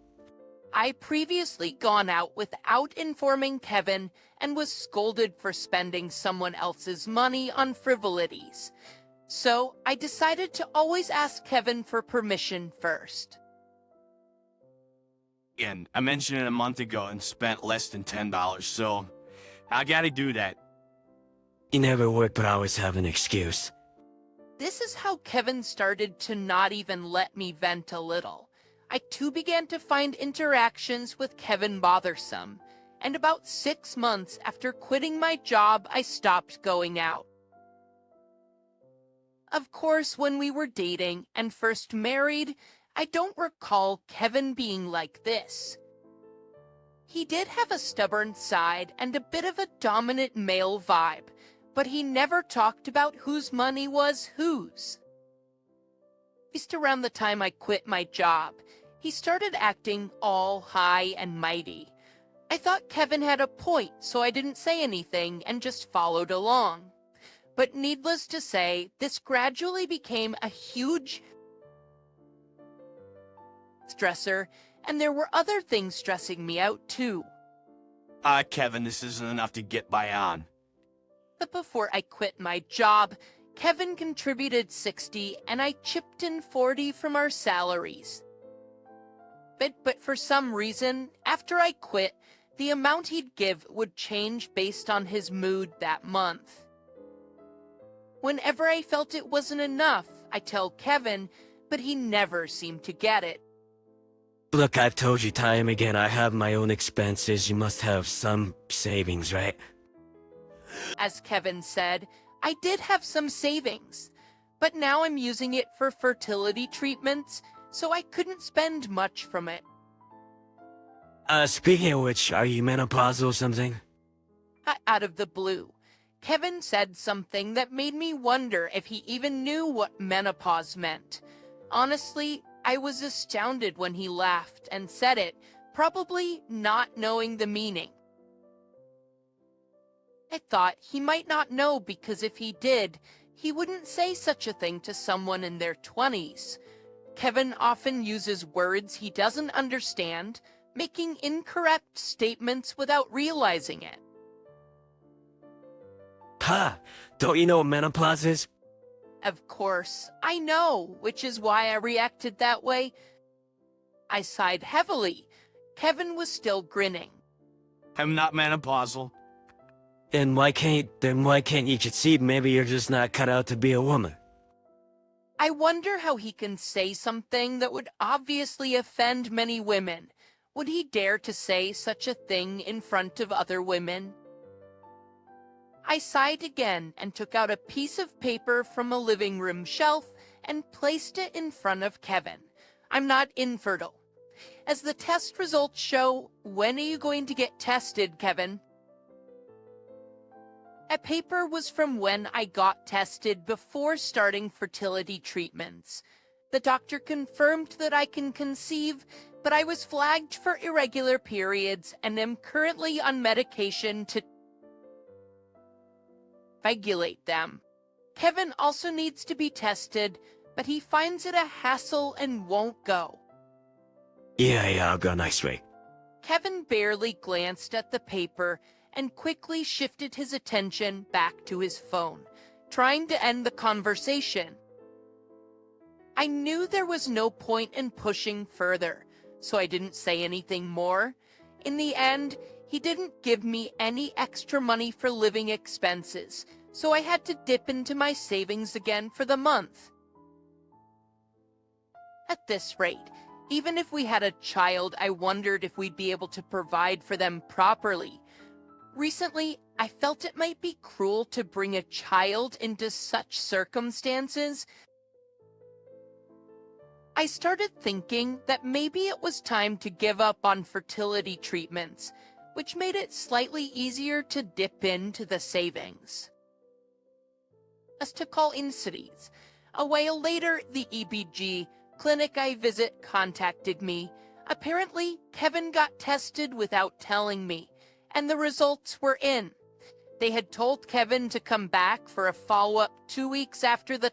I previously gone out without informing Kevin and was scolded for spending someone else's money on frivolities. So I decided to always ask Kevin for permission first. And I mentioned it a month ago and spent less than $10, so I gotta do that. You never work but always have an excuse. This is how Kevin started to not even let me vent a little. I too began to find interactions with Kevin bothersome, and about 6 months after quitting my job, I stopped going out. Of course, when we were dating and first married, I don't recall Kevin being like this. He did have a stubborn side and a bit of a dominant male vibe, but he never talked about whose money was whose. Just around the time I quit my job, he started acting all high and mighty. I thought Kevin had a point, so I didn't say anything and just followed along. But needless to say, this gradually became a huge stressor, and there were other things stressing me out too. Kevin, this isn't enough to get by on. But before I quit my job, Kevin contributed $60 and I chipped in $40 from our salaries. But for some reason, after I quit, the amount he'd give would change based on his mood that month. Whenever I felt it wasn't enough, I tell Kevin, but he never seemed to get it. Look, I've told you time again, I have my own expenses. You must have some savings, right? As Kevin said, I did have some savings, but now I'm using it for fertility treatments, so I couldn't spend much from it. Speaking of which, are you menopausal or something? Out of the blue, Kevin said something that made me wonder if he even knew what menopause meant. Honestly, I was astounded when he laughed and said it, probably not knowing the meaning. I thought he might not know because if he did, he wouldn't say such a thing to someone in their 20s. Kevin often uses words he doesn't understand, making incorrect statements without realizing it. Ha! Don't you know what menopause is? Of course, I know, which is why I reacted that way. I sighed heavily. Kevin was still grinning. I'm not menopausal. Then why can't you concede maybe you're just not cut out to be a woman? I wonder how he can say something that would obviously offend many women. Would he dare to say such a thing in front of other women? I sighed again and took out a piece of paper from a living room shelf and placed it in front of Kevin. I'm not infertile. As the test results show, when are you going to get tested, Kevin? A paper was from when I got tested before starting fertility treatments. The doctor confirmed that I can conceive, but I was flagged for irregular periods and am currently on medication to regulate them. Kevin also needs to be tested, but he finds it a hassle and won't go. Yeah, I'll go next week. Kevin barely glanced at the paper and quickly shifted his attention back to his phone, trying to end the conversation. I knew there was no point in pushing further, so I didn't say anything more. In the end, he didn't give me any extra money for living expenses, so I had to dip into my savings again for the month. At this rate, even if we had a child, I wondered if we'd be able to provide for them properly. Recently, I felt it might be cruel to bring a child into such circumstances. I started thinking that maybe it was time to give up on fertility treatments, which made it slightly easier to dip into the savings. As to call in cities, a while later, the EBG clinic I visit contacted me. Apparently, Kevin got tested without telling me, and the results were in. They had told Kevin to come back for a follow-up 2 weeks after the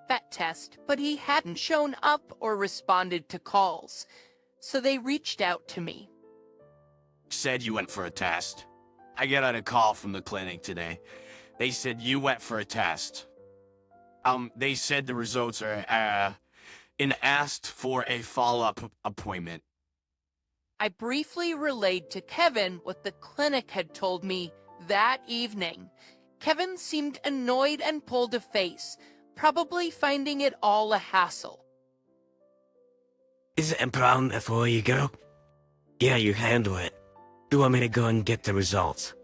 vet test, but he hadn't shown up or responded to calls, so they reached out to me. Said you went for a test. I got a call from the clinic today. They said you went for a test. They said the results are, and asked for a follow-up appointment. I briefly relayed to Kevin what the clinic had told me that evening. Kevin seemed annoyed and pulled a face, probably finding it all a hassle. Is it a problem before you go? Yeah, you handle it. Do you want me to go and get the results?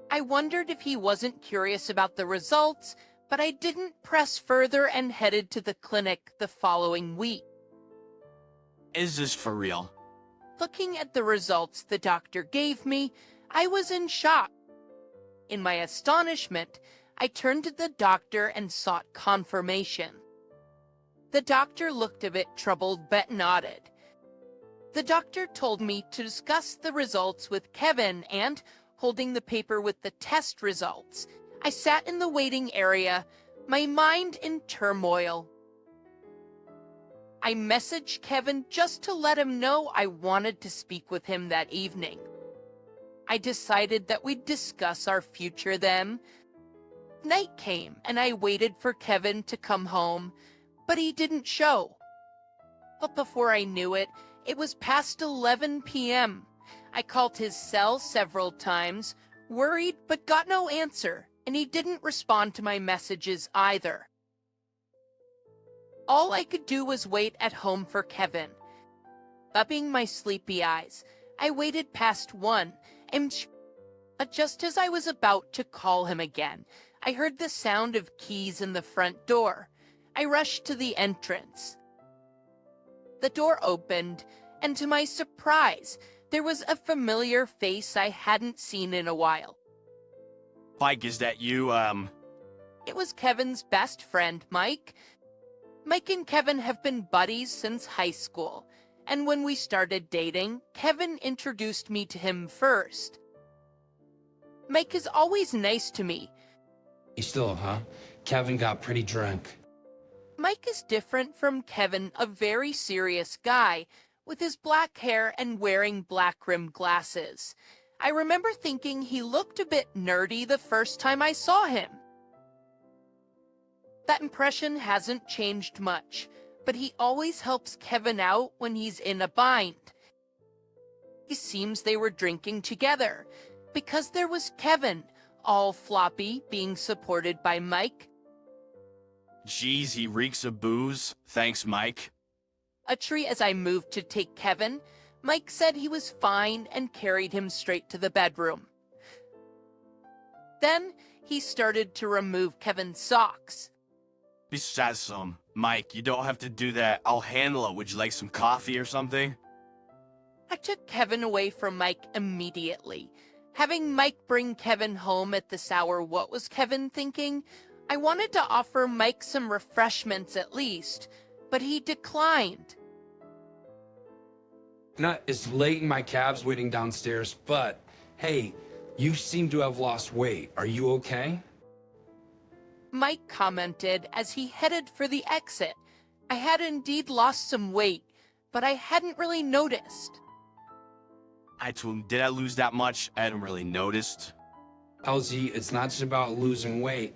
I wondered if he wasn't curious about the results, but I didn't press further and headed to the clinic the following week. Is this for real? Looking at the results the doctor gave me, I was in shock. In my astonishment, I turned to the doctor and sought confirmation. The doctor looked a bit troubled but nodded. The doctor told me to discuss the results with Kevin and, holding the paper with the test results, I sat in the waiting area, my mind in turmoil. I messaged Kevin just to let him know I wanted to speak with him that evening. I decided that we'd discuss our future then. Night came and I waited for Kevin to come home, but he didn't show. But before I knew it, it was past 11 p.m. I called his cell several times, worried but got no answer, and he didn't respond to my messages either. All I could do was wait at home for Kevin. Rubbing my sleepy eyes, I waited past 1, and just as I was about to call him again, I heard the sound of keys in the front door. I rushed to the entrance. The door opened, and to my surprise, there was a familiar face I hadn't seen in a while. Mike, is that you, It was Kevin's best friend, Mike. Mike and Kevin have been buddies since high school, and when we started dating, Kevin introduced me to him first. Mike is always nice to me. You still, huh? Kevin got pretty drunk. Mike is different from Kevin, a very serious guy, with his black hair and wearing black-rimmed glasses. I remember thinking he looked a bit nerdy the first time I saw him. That impression hasn't changed much, but he always helps Kevin out when he's in a bind. It seems they were drinking together, because there was Kevin, all floppy, being supported by Mike. Geez, he reeks of booze. Thanks, Mike. A tree as I moved to take Kevin, Mike said he was fine and carried him straight to the bedroom. Then he started to remove Kevin's socks. He says some. Mike, you don't have to do that. I'll handle it. Would you like some coffee or something? I took Kevin away from Mike immediately. Having Mike bring Kevin home at this hour, what was Kevin thinking? I wanted to offer Mike some refreshments at least, but he declined. It's late and my cab's waiting downstairs, but hey, you seem to have lost weight. Are you okay? Mike commented as he headed for the exit. I had indeed lost some weight, but I hadn't really noticed. I told him, did I lose that much? I hadn't really noticed. LZ, it's not just about losing weight.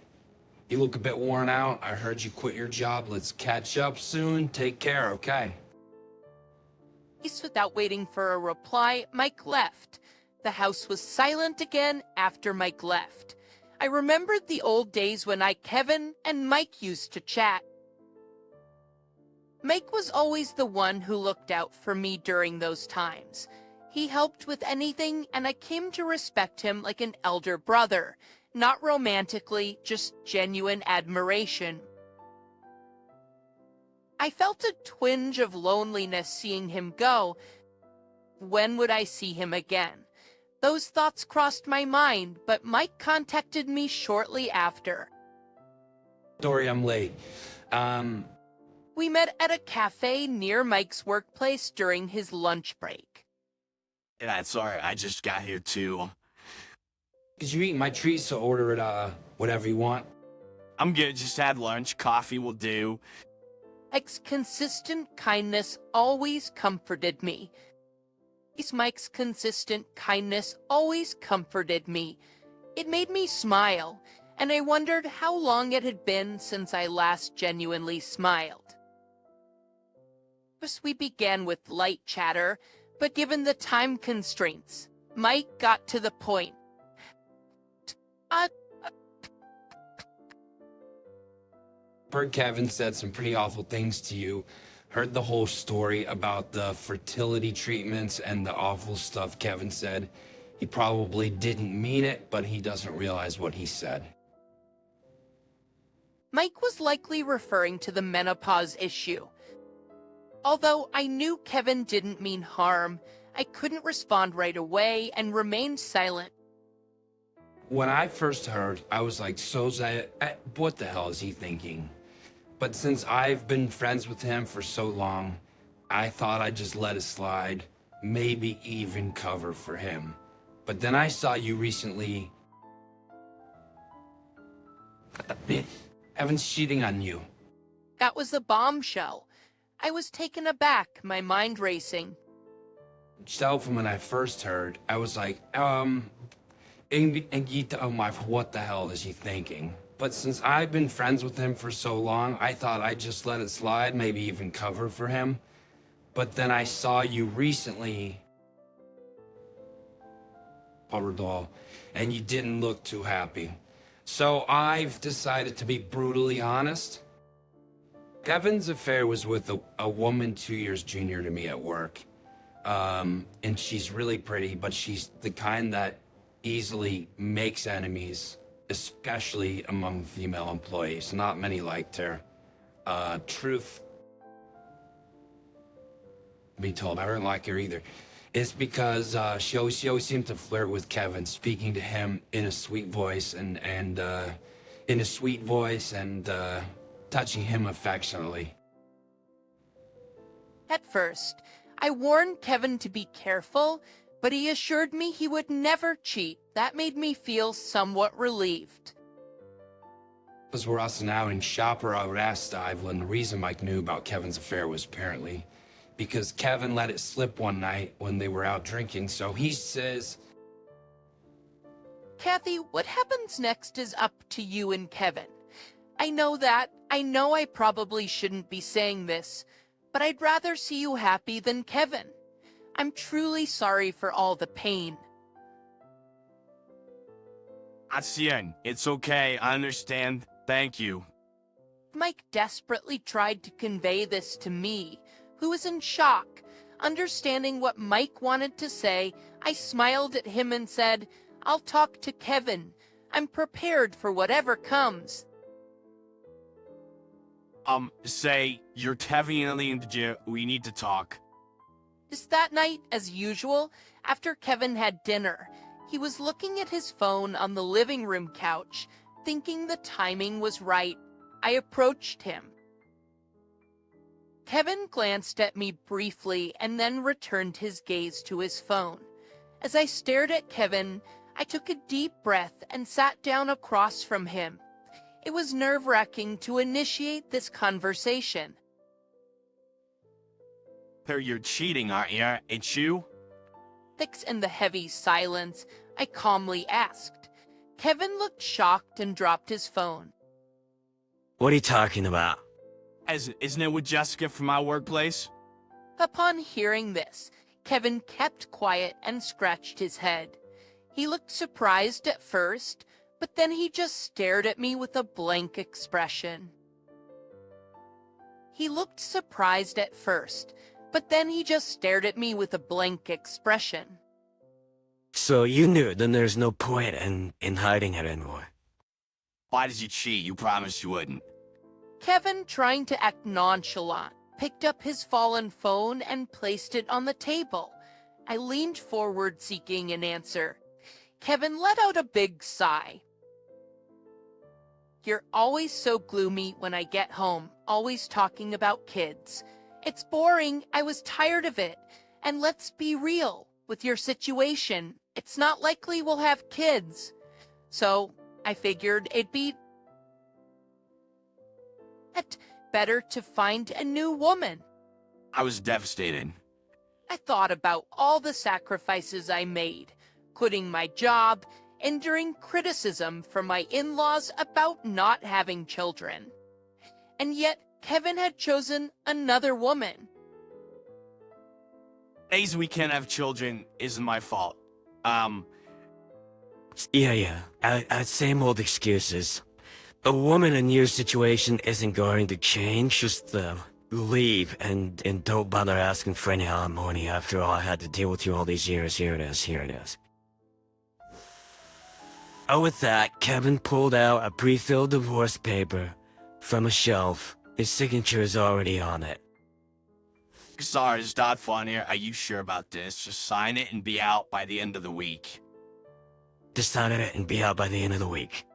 You look a bit worn out. I heard you quit your job. Let's catch up soon. Take care, okay? Without waiting for a reply, Mike left. The house was silent again after Mike left. I remembered the old days when Kevin, and Mike used to chat. Mike was always the one who looked out for me during those times. He helped with anything, and I came to respect him like an elder brother. Not romantically, just genuine admiration. I felt a twinge of loneliness seeing him go. When would I see him again? Those thoughts crossed my mind, but Mike contacted me shortly after. Sorry, I'm late. We met at a cafe near Mike's workplace during his lunch break. Yeah, it's alright. I just got here too. Cause you eat my treat, so order it, whatever you want. I'm good. Just had lunch. Coffee will do. Mike's consistent kindness always comforted me. Mike's consistent kindness always comforted me. It made me smile, and I wondered how long it had been since I last genuinely smiled. First, we began with light chatter, but given the time constraints, Mike got to the point. Heard Kevin said some pretty awful things to you. Heard the whole story about the fertility treatments and the awful stuff Kevin said. He probably didn't mean it, but he doesn't realize what he said. Mike was likely referring to the menopause issue. Although I knew Kevin didn't mean harm, I couldn't respond right away and remained silent. When I first heard, I was like, what the hell is he thinking? But since I've been friends with him for so long, I thought I'd just let it slide, maybe even cover for him. But then I saw you recently. Evan's cheating on you. That was a bombshell. I was taken aback, my mind racing. So from when I first heard, I was like, what the hell is he thinking? But since I've been friends with him for so long, I thought I'd just let it slide, maybe even cover for him. But then I saw you recently, Power Doll, and you didn't look too happy. So I've decided to be brutally honest. Kevin's affair was with a woman 2 years junior to me at work. And she's really pretty, but she's the kind that easily makes enemies, especially among female employees. Not many liked her. Truth be told, I don't like her either. It's because she always seemed to flirt with Kevin, speaking to him in a sweet voice and touching him affectionately. At first, I warned Kevin to be careful, but he assured me he would never cheat. That made me feel somewhat relieved. Was were us now in Shopper asked Evelyn the reason Mike knew about Kevin's affair was apparently because Kevin let it slip one night when they were out drinking, so he says... Kathy, what happens next is up to you and Kevin. I know I probably shouldn't be saying this, but I'd rather see you happy than Kevin. I'm truly sorry for all the pain. Acien, it's okay, I understand. Thank you. Mike desperately tried to convey this to me, who was in shock. Understanding what Mike wanted to say, I smiled at him and said, I'll talk to Kevin. I'm prepared for whatever comes. Say, you're definitely in the gym. We need to talk. Just that night, as usual, after Kevin had dinner, he was looking at his phone on the living room couch, thinking the timing was right. I approached him. Kevin glanced at me briefly and then returned his gaze to his phone. As I stared at Kevin, I took a deep breath and sat down across from him. It was nerve-wracking to initiate this conversation. You're cheating, aren't you? It's you? Fixed in the heavy silence, I calmly asked. Kevin looked shocked and dropped his phone. What are you talking about? Isn't it with Jessica from my workplace? Upon hearing this, Kevin kept quiet and scratched his head. He looked surprised at first, but then he just stared at me with a blank expression. He looked surprised at first, but then he just stared at me with a blank expression. So you knew, then there's no point in hiding it anymore. Why did you cheat? You promised you wouldn't. Kevin, trying to act nonchalant, picked up his fallen phone and placed it on the table. I leaned forward seeking an answer. Kevin let out a big sigh. You're always so gloomy when I get home, always talking about kids. It's boring, I was tired of it. And let's be real, with your situation, it's not likely we'll have kids. So, I figured it'd be better to find a new woman. I was devastated. I thought about all the sacrifices I made, quitting my job, enduring criticism from my in-laws about not having children. And yet, Kevin had chosen another woman. Days we can't have children isn't my fault. Yeah. Same old excuses. A woman in your situation isn't going to change, just leave and don't bother asking for any alimony. After all, I had to deal with you all these years. Here it is. Oh, with that, Kevin pulled out a pre-filled divorce paper from a shelf. His signature is already on it. Sorry, it's not funny. Are you sure about this? Just sign it and be out by the end of the week. Just sign it and be out by the end of the week.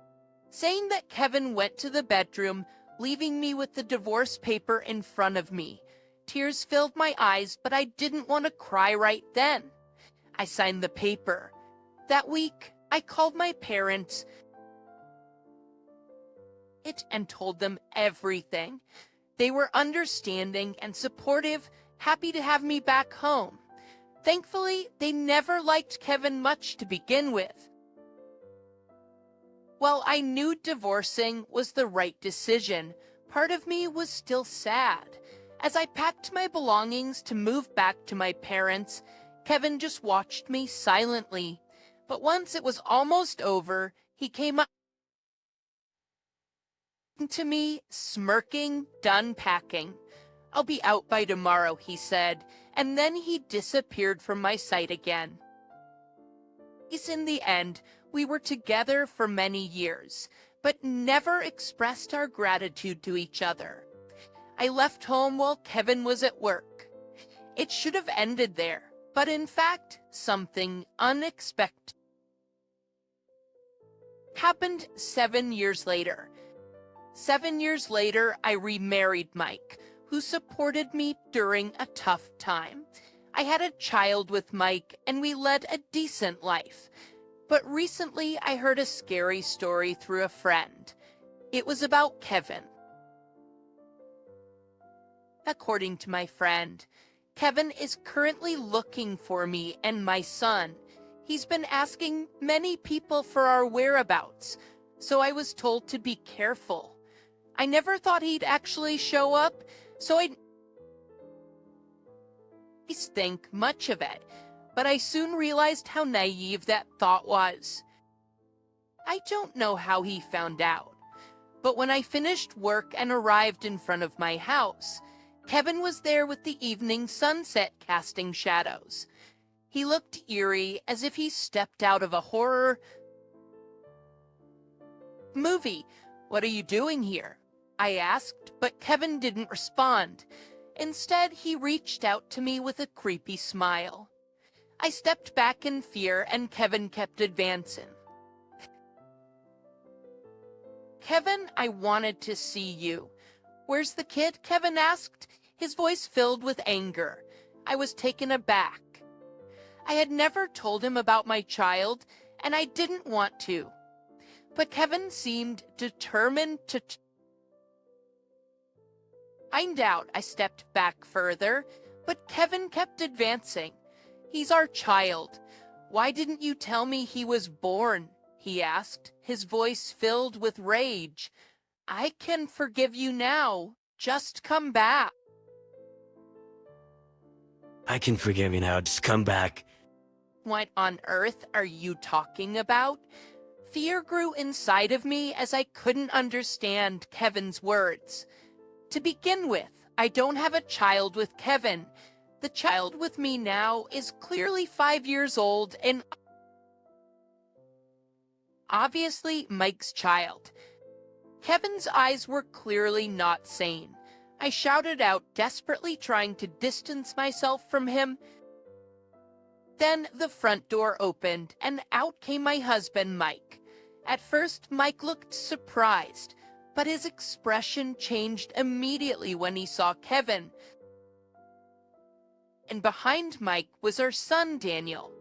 Saying that, Kevin went to the bedroom, leaving me with the divorce paper in front of me. Tears filled my eyes, but I didn't want to cry right then. I signed the paper. That week, I called my parents and told them everything. They were understanding and supportive, happy to have me back home. Thankfully, they never liked Kevin much to begin with. While I knew divorcing was the right decision, part of me was still sad. As I packed my belongings to move back to my parents, Kevin just watched me silently. But once it was almost over, he came up to me, smirking, done packing. I'll be out by tomorrow, he said, and then he disappeared from my sight again. In the end, we were together for many years, but never expressed our gratitude to each other. I left home while Kevin was at work. It should have ended there, but in fact, something unexpected happened 7 years later. 7 years later, I remarried Mike, who supported me during a tough time. I had a child with Mike, and we led a decent life. But recently, I heard a scary story through a friend. It was about Kevin. According to my friend, Kevin is currently looking for me and my son. He's been asking many people for our whereabouts, so I was told to be careful. I never thought he'd actually show up, so I didn't think much of it, but I soon realized how naive that thought was. I don't know how he found out, but when I finished work and arrived in front of my house, Kevin was there with the evening sunset casting shadows. He looked eerie, as if he stepped out of a horror movie. "What are you doing here?" I asked, but Kevin didn't respond. Instead, he reached out to me with a creepy smile. I stepped back in fear, and Kevin kept advancing. "Kevin, I wanted to see you." "Where's the kid?" Kevin asked, his voice filled with anger. I was taken aback. I had never told him about my child, and I didn't want to. But Kevin seemed determined to find out. I stepped back further, but Kevin kept advancing. "He's our child. Why didn't you tell me he was born?" he asked, his voice filled with rage. "I can forgive you now. Just come back." I can forgive you now, just come back. "What on earth are you talking about?" Fear grew inside of me as I couldn't understand Kevin's words. To begin with, I don't have a child with Kevin. The child with me now is clearly 5 years old and obviously Mike's child. Kevin's eyes were clearly not sane. I shouted out, desperately trying to distance myself from him. Then the front door opened, and out came my husband, Mike. At first, Mike looked surprised, but his expression changed immediately when he saw Kevin. And behind Mike was our son, Daniel.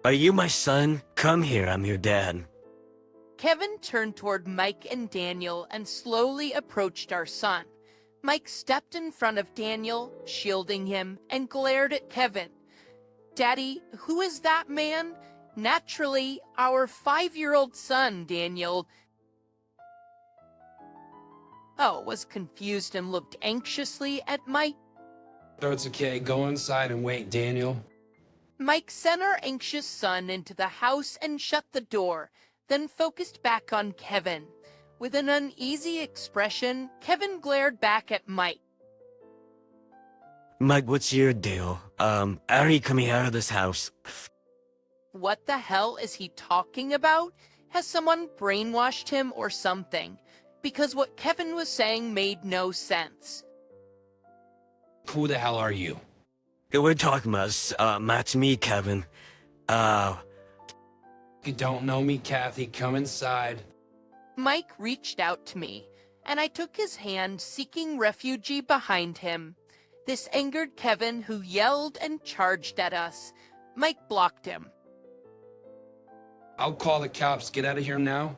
Are you my son? Come here, I'm your dad. Kevin turned toward Mike and Daniel and slowly approached our son. Mike stepped in front of Daniel, shielding him, and glared at Kevin. "Daddy, who is that man?" "Naturally, our 5-year-old son, Daniel." Was confused and looked anxiously at Mike. So it's okay, go inside and wait, Daniel. Mike sent our anxious son into the house and shut the door, then focused back on Kevin. With an uneasy expression, Kevin glared back at Mike. Mike, what's your deal? Are you coming out of this house? What the hell is he talking about? Has someone brainwashed him or something? Because what Kevin was saying made no sense. Who the hell are you? We're talking about, Matt's me, Kevin. You don't know me, Kathy, come inside. Mike reached out to me, and I took his hand, seeking refuge behind him. This angered Kevin, who yelled and charged at us. Mike blocked him. I'll call the cops, get out of here now.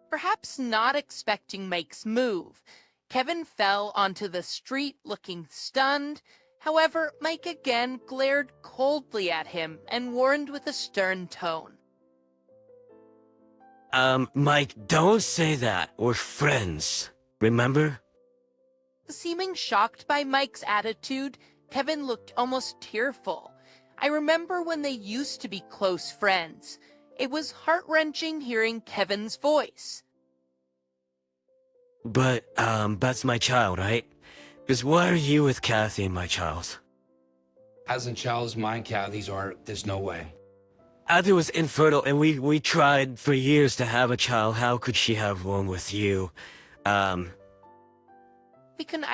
Perhaps not expecting Mike's move, Kevin fell onto the street looking stunned. However, Mike again glared coldly at him and warned with a stern tone. Mike, don't say that. We're friends. Remember? Seeming shocked by Mike's attitude, Kevin looked almost tearful. I remember when they used to be close friends. It was heart-wrenching hearing Kevin's voice. But, that's my child, right? Because why are you with Kathy and my child? Hasn't child is mine, Kathy's, or there's no way. Kathy was infertile, and we tried for years to have a child. How could she have one with you? I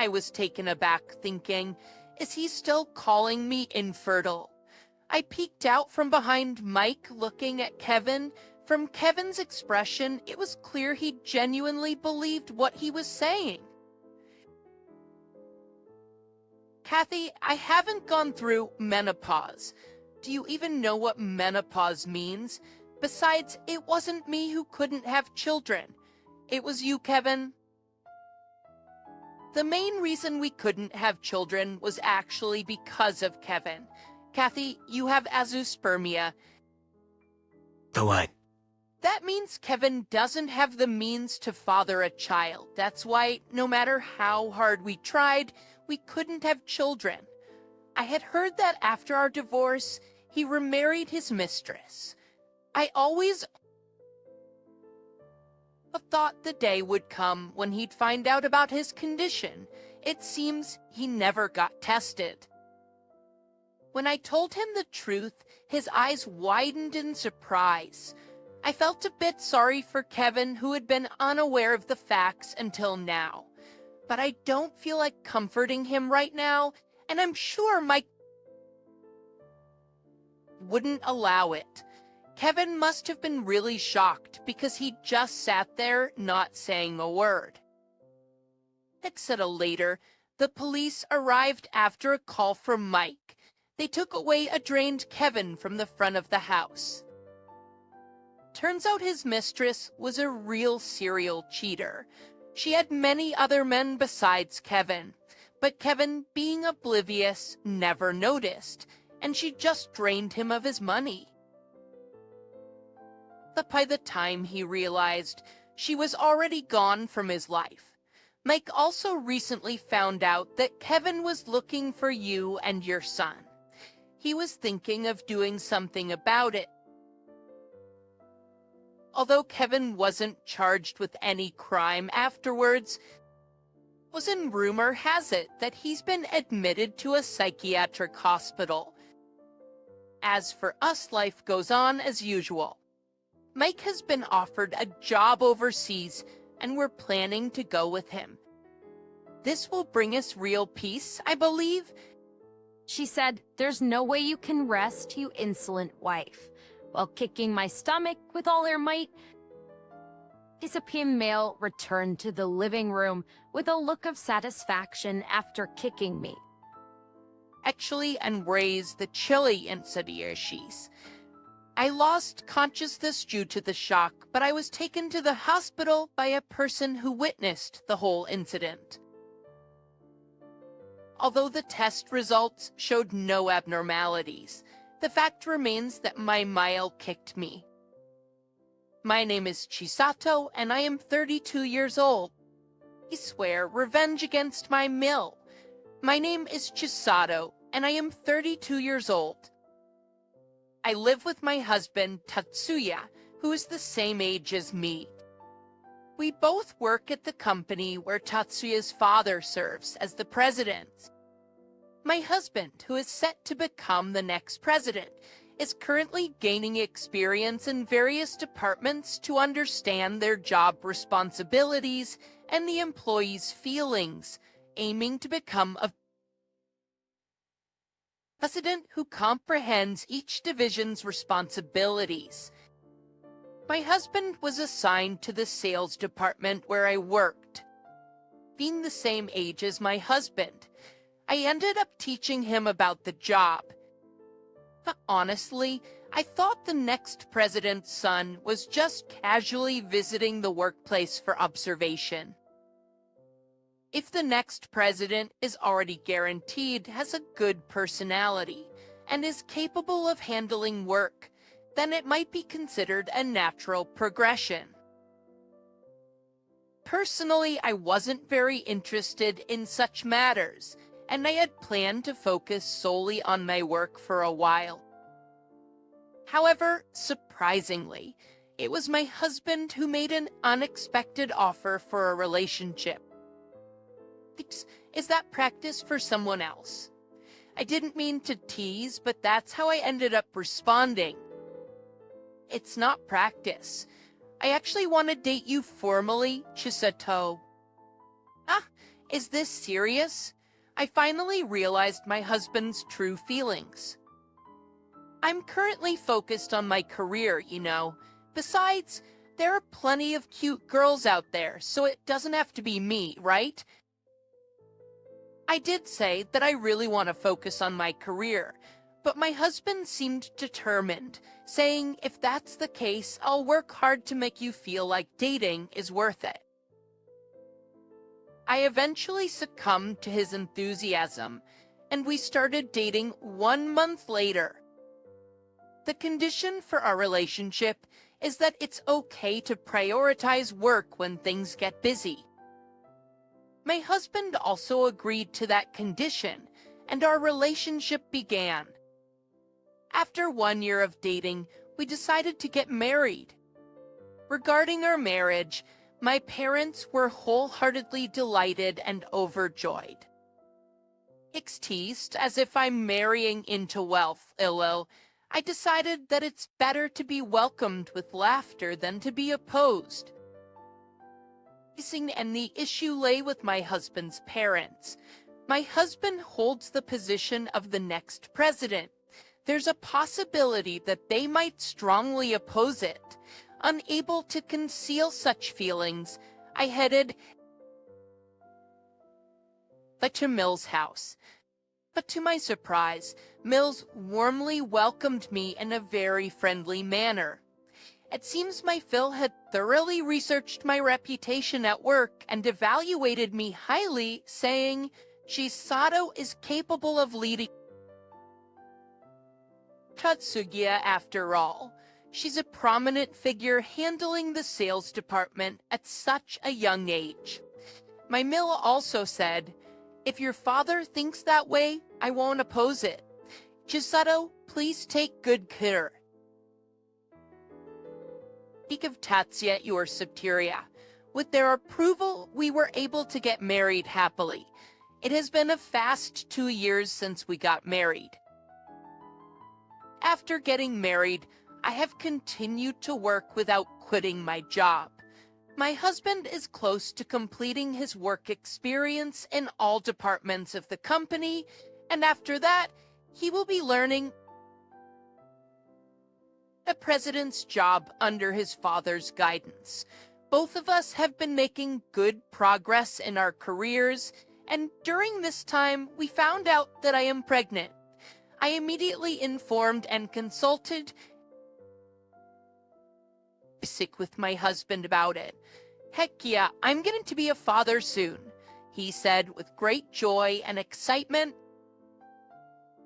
was taken aback, thinking, is he still calling me infertile? I peeked out from behind Mike, looking at Kevin. From Kevin's expression, it was clear he genuinely believed what he was saying. Kathy, I haven't gone through menopause. Do you even know what menopause means? Besides, it wasn't me who couldn't have children. It was you, Kevin. The main reason we couldn't have children was actually because of Kevin. Kathy, you have azoospermia. The what? That means Kevin doesn't have the means to father a child. That's why, no matter how hard we tried, we couldn't have children. I had heard that after our divorce, he remarried his mistress. I always thought the day would come when he'd find out about his condition. It seems he never got tested. When I told him the truth, his eyes widened in surprise. I felt a bit sorry for Kevin, who had been unaware of the facts until now. But I don't feel like comforting him right now, and I'm sure Mike wouldn't allow it. Kevin must have been really shocked because he just sat there not saying a word. Later, the police arrived after a call from Mike. They took away a drained Kevin from the front of the house. Turns out his mistress was a real serial cheater. She had many other men besides Kevin, but Kevin, being oblivious, never noticed, and she just drained him of his money. But by the time he realized, she was already gone from his life. Mike also recently found out that Kevin was looking for you and your son. He was thinking of doing something about it. Although Kevin wasn't charged with any crime afterwards, rumor has it that he's been admitted to a psychiatric hospital. As for us, life goes on as usual. Mike has been offered a job overseas, and we're planning to go with him. This will bring us real peace, I believe. She said, "There's no way you can rest, you insolent wife," while kicking my stomach with all her might. Disappearing male returned to the living room with a look of satisfaction after kicking me. Actually, and raise the chili insidiaries. I lost consciousness due to the shock, but I was taken to the hospital by a person who witnessed the whole incident. Although the test results showed no abnormalities, the fact remains that my mile kicked me. My name is Chisato, and I am 32 years old. I swear revenge against my mill. My name is Chisato, and I am 32 years old. I live with my husband, Tatsuya, who is the same age as me. We both work at the company where Tatsuya's father serves as the president. My husband, who is set to become the next president, is currently gaining experience in various departments to understand their job responsibilities and the employees' feelings, aiming to become a president who comprehends each division's responsibilities. My husband was assigned to the sales department where I worked. Being the same age as my husband, I ended up teaching him about the job. But honestly, I thought the next president's son was just casually visiting the workplace for observation. If the next president is already guaranteed has a good personality and is capable of handling work, then it might be considered a natural progression. Personally, I wasn't very interested in such matters, and I had planned to focus solely on my work for a while. However, surprisingly, it was my husband who made an unexpected offer for a relationship. Is that practice for someone else? I didn't mean to tease, but that's how I ended up responding. It's not practice. I actually want to date you formally, Chisato. Ah, is this serious? I finally realized my husband's true feelings. I'm currently focused on my career, you know. Besides, there are plenty of cute girls out there, so it doesn't have to be me, right? I did say that I really want to focus on my career, but my husband seemed determined, saying if that's the case, I'll work hard to make you feel like dating is worth it. I eventually succumbed to his enthusiasm, and we started dating 1 month later. The condition for our relationship is that it's okay to prioritize work when things get busy. My husband also agreed to that condition, and our relationship began. After 1 year of dating, we decided to get married. Regarding our marriage, my parents were wholeheartedly delighted and overjoyed. It's teased as if I'm marrying into wealth, Illo. I decided that it's better to be welcomed with laughter than to be opposed. And the issue lay with my husband's parents. My husband holds the position of the next president. There's a possibility that they might strongly oppose it. Unable to conceal such feelings, I headed to Mill's house. But to my surprise, Mills warmly welcomed me in a very friendly manner. It seems my Phil had thoroughly researched my reputation at work and evaluated me highly, saying, Chisato is capable of leading Tatsugia after all. She's a prominent figure handling the sales department at such a young age. My Mill also said, if your father thinks that way, I won't oppose it. Chisato, please take good care. Speak of Tatsuya, your superior. With their approval, we were able to get married happily. It has been a fast 2 years since we got married. After getting married, I have continued to work without quitting my job. My husband is close to completing his work experience in all departments of the company, and after that, he will be learning a president's job under his father's guidance. Both of us have been making good progress in our careers, and during this time, we found out that I am pregnant. I immediately informed and consulted with my husband about it. Heck yeah, I'm going to be a father soon, he said with great joy and excitement.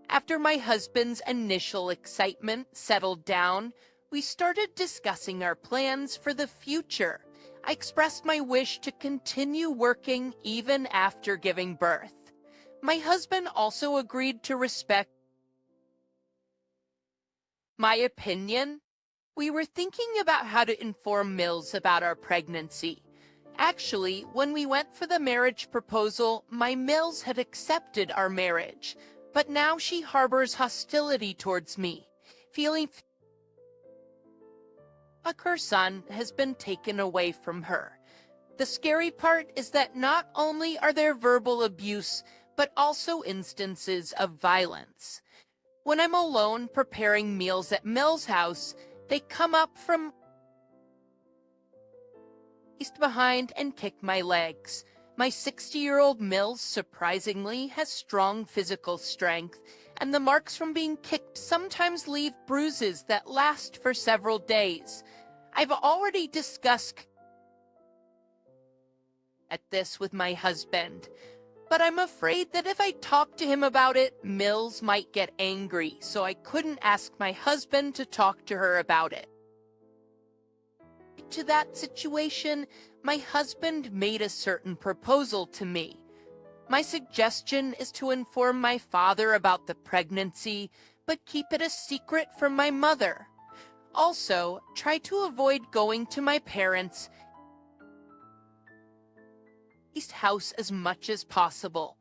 After my husband's initial excitement settled down, we started discussing our plans for the future. I expressed my wish to continue working even after giving birth. My husband also agreed to respect my opinion. We were thinking about how to inform Mills about our pregnancy. Actually, when we went for the marriage proposal, my Mills had accepted our marriage, but now she harbors hostility towards me, feeling like her son has been taken away from her. The scary part is that not only are there verbal abuse, but also instances of violence. When I'm alone preparing meals at Mills' house, they come up from behind and kick my legs. My 60-year-old Mills, surprisingly, has strong physical strength, and the marks from being kicked sometimes leave bruises that last for several days. I've already discussed this with my husband, but I'm afraid that if I talk to him about it, Mills might get angry, so I couldn't ask my husband to talk to her about it. To that situation, my husband made a certain proposal to me. My suggestion is to inform my father about the pregnancy, but keep it a secret from my mother. Also, try to avoid going to my parents' house as much as possible.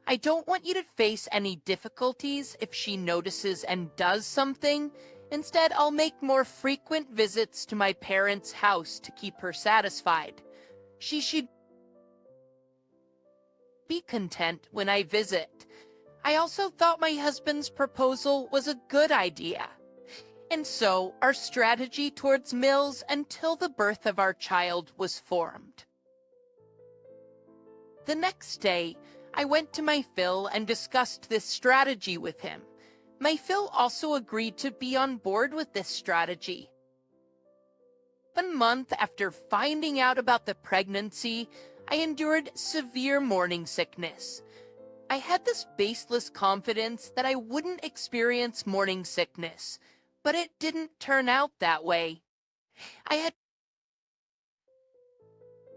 I don't want you to face any difficulties if she notices and does something. Instead, I'll make more frequent visits to my parents' house to keep her satisfied. She should be content when I visit. I also thought my husband's proposal was a good idea. And so, our strategy towards Mills until the birth of our child was formed. The next day, I went to my Phil and discussed this strategy with him. My Phil also agreed to be on board with this strategy. 1 month after finding out about the pregnancy, I endured severe morning sickness. I had this baseless confidence that I wouldn't experience morning sickness, but it didn't turn out that way. I had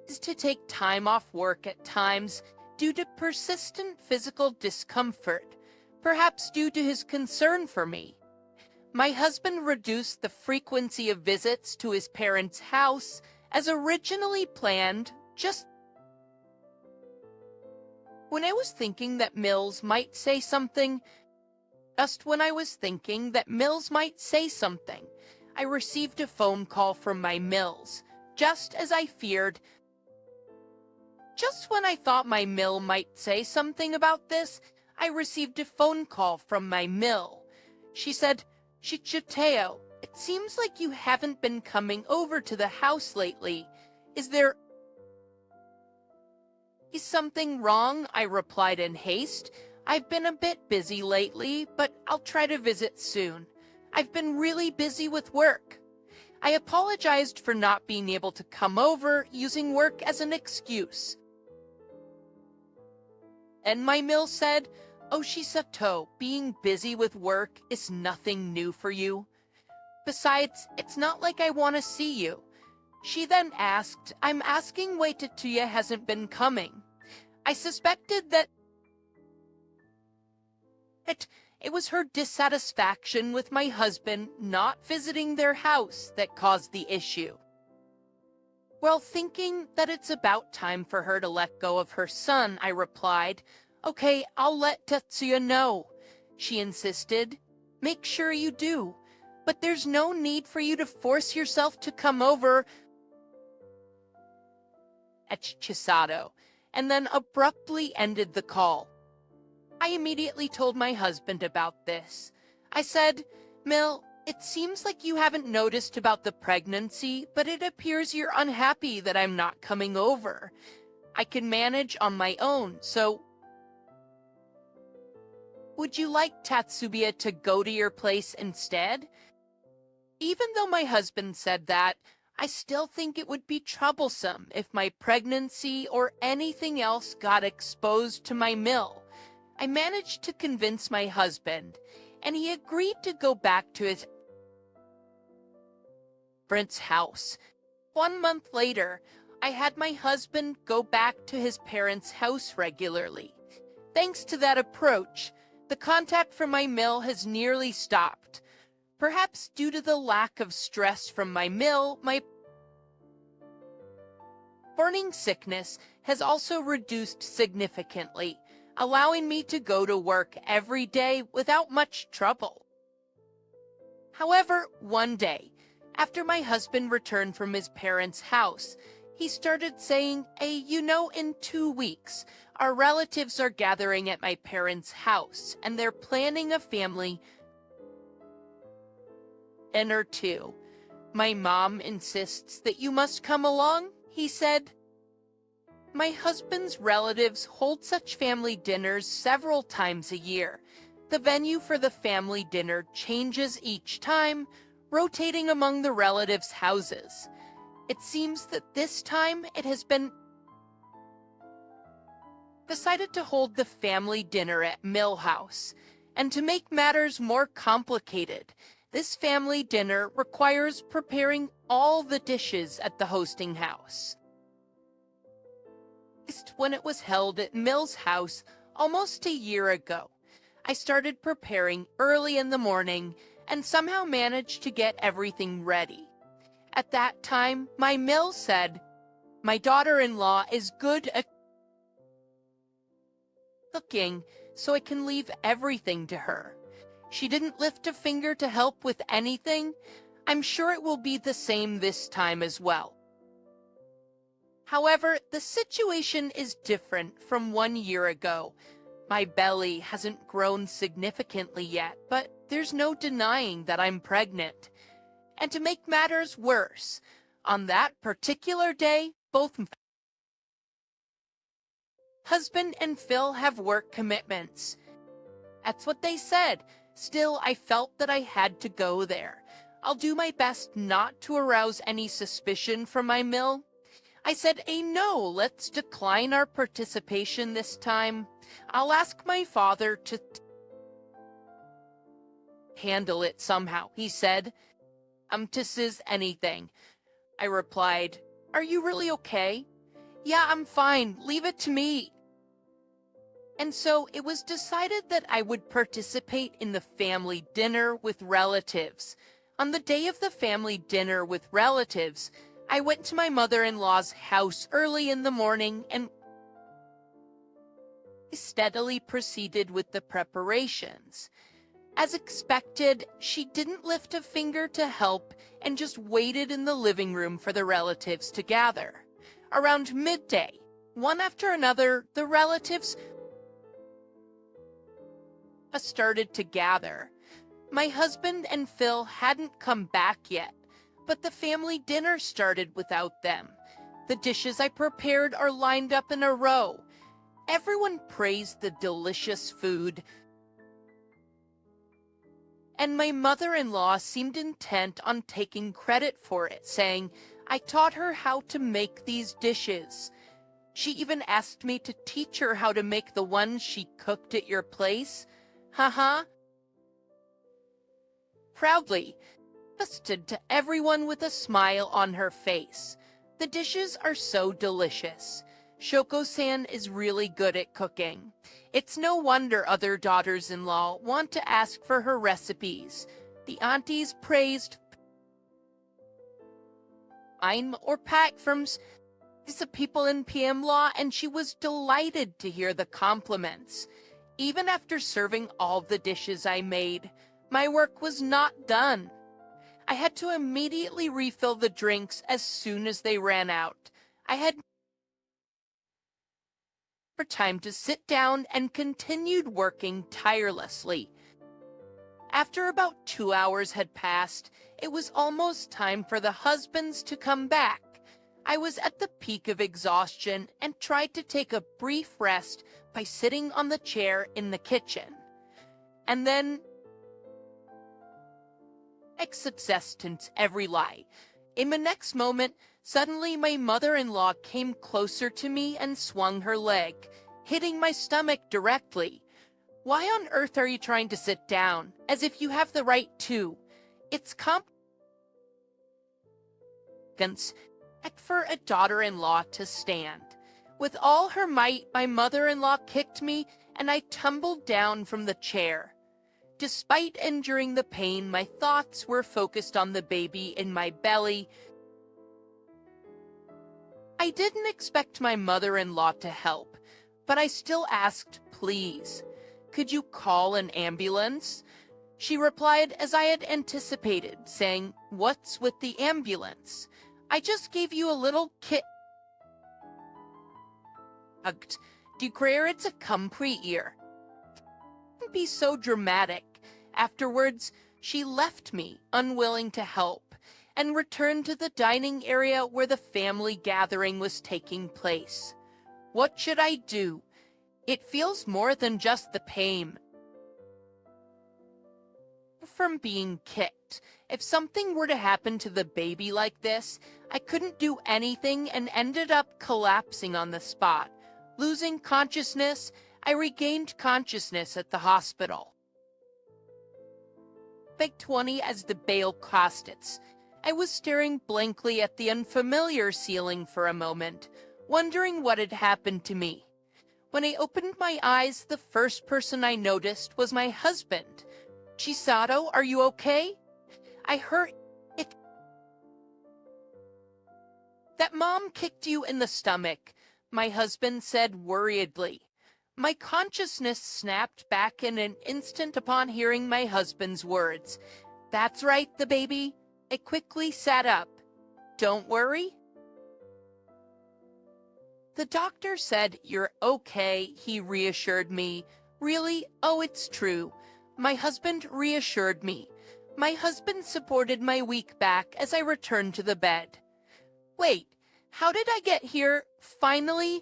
to take time off work at times due to persistent physical discomfort, perhaps due to his concern for me. My husband reduced the frequency of visits to his parents' house as originally planned, just when I was thinking that Mills might say something, I received a phone call from my Mills, just as I feared. Just when I thought my Mill might say something about this, I received a phone call from my Mill. She said, "Chichoteo, it seems like you haven't been coming over to the house lately. Is something wrong?" I replied in haste. "I've been a bit busy lately, but I'll try to visit soon. I've been really busy with work." I apologized for not being able to come over, using work as an excuse. And my Mill said, "Oh, Shisato, being busy with work is nothing new for you. Besides, it's not like I want to see you." She then asked, "I'm asking why Tetsuya hasn't been coming." I suspected that it was her dissatisfaction with my husband not visiting their house that caused the issue. Well, thinking that it's about time for her to let go of her son, I replied, "Okay, I'll let Tetsuya know." She insisted, "Make sure you do, but there's no need for you to force yourself to come over at Chisato," and then abruptly ended the call. I immediately told my husband about this. I said, "Mill, it seems like you haven't noticed about the pregnancy, but it appears you're unhappy that I'm not coming over. I can manage on my own, so would you like Tatsubiya to go to your place instead?" Even though my husband said that, I still think it would be troublesome if my pregnancy or anything else got exposed to my Mill. I managed to convince my husband, and he agreed to go back to his parents' house. 1 month later, I had my husband go back to his parents' house regularly. Thanks to that approach, the contact from my Mill has nearly stopped. Perhaps due to the lack of stress from my Mill, my morning sickness has also reduced significantly, allowing me to go to work every day without much trouble. However, one day, after my husband returned from his parents' house, he started saying, "Hey, in 2 weeks, our relatives are gathering at my parents' house, and they're planning a family dinner too. My mom insists that you must come along," he said. My husband's relatives hold such family dinners several times a year. The venue for the family dinner changes each time, rotating among the relatives' houses. It seems that this time it has been decided to hold the family dinner at Mill House. And to make matters more complicated, this family dinner requires preparing all the dishes at the hosting house. When it was held at Mill's house almost a year ago, I started preparing early in the morning and somehow managed to get everything ready. At that time, my Mill said, "My daughter-in-law is good at cooking, so I can leave everything to her." She didn't lift a finger to help with anything. I'm sure it will be the same this time as well. However, the situation is different from 1 year ago. My belly hasn't grown significantly yet, but there's no denying that I'm pregnant. And to make matters worse, on that particular day, both Husband and Phil have work commitments. That's what they said. Still, I felt that I had to go there. I'll do my best not to arouse any suspicion from my mill. I said, no, let's decline our participation this time. I'll ask my father to handle it somehow, he said. To says anything. I replied, are you really okay? Yeah, I'm fine. Leave it to me. And so it was decided that I would participate in the family dinner with relatives. On the day of the family dinner with relatives, I went to my mother-in-law's house early in the morning and steadily proceeded with the preparations. As expected, she didn't lift a finger to help and just waited in the living room for the relatives to gather. Around midday, one after another, the relatives started to gather. My husband and Phil hadn't come back yet, but the family dinner started without them. The dishes I prepared are lined up in a row. Everyone praised the delicious food, and my mother-in-law seemed intent on taking credit for it, saying, I taught her how to make these dishes. She even asked me to teach her how to make the ones she cooked at your place. Haha. Proudly, trusted to everyone with a smile on her face. The dishes are so delicious. Shoko-san is really good at cooking. It's no wonder other daughters-in-law want to ask for her recipes. The aunties praised I'm or pack from the people in PM law, and she was delighted to hear the compliments. Even after serving all the dishes I made, my work was not done. I had to immediately refill the drinks as soon as they ran out. I had for time to sit down and continued working tirelessly. After about 2 hours had passed, it was almost time for the husbands to come back. I was at the peak of exhaustion and tried to take a brief rest by sitting on the chair in the kitchen. And then existence every lie. In the next moment, suddenly my mother-in-law came closer to me and swung her leg, hitting my stomach directly. Why on earth are you trying to sit down? As if you have the right to. It's for a daughter-in-law to stand. With all her might, my mother-in-law kicked me and I tumbled down from the chair. Despite enduring the pain, my thoughts were focused on the baby in my belly. I didn't expect my mother-in-law to help, but I still asked, please, could you call an ambulance? She replied as I had anticipated, saying, what's with the ambulance? I just gave you a little declare it's a complete ear. Don't be so dramatic. Afterwards, she left me, unwilling to help, and returned to the dining area where the family gathering was taking place. What should I do? It feels more than just the pain from being kicked. If something were to happen to the baby like this, I couldn't do anything and ended up collapsing on the spot. Losing consciousness, I regained consciousness at the hospital. Big 20 as the bale costets. I was staring blankly at the unfamiliar ceiling for a moment, wondering what had happened to me. When I opened my eyes, the first person I noticed was my husband. Chisato, are you okay? I heard it. That mom kicked you in the stomach, my husband said worriedly. My consciousness snapped back in an instant upon hearing my husband's words. That's right, the baby. I quickly sat up. Don't worry. The doctor said, you're okay, he reassured me. Really? Oh, it's true. My husband reassured me. My husband supported my weak back as I returned to the bed. Wait, how did I get here? Finally?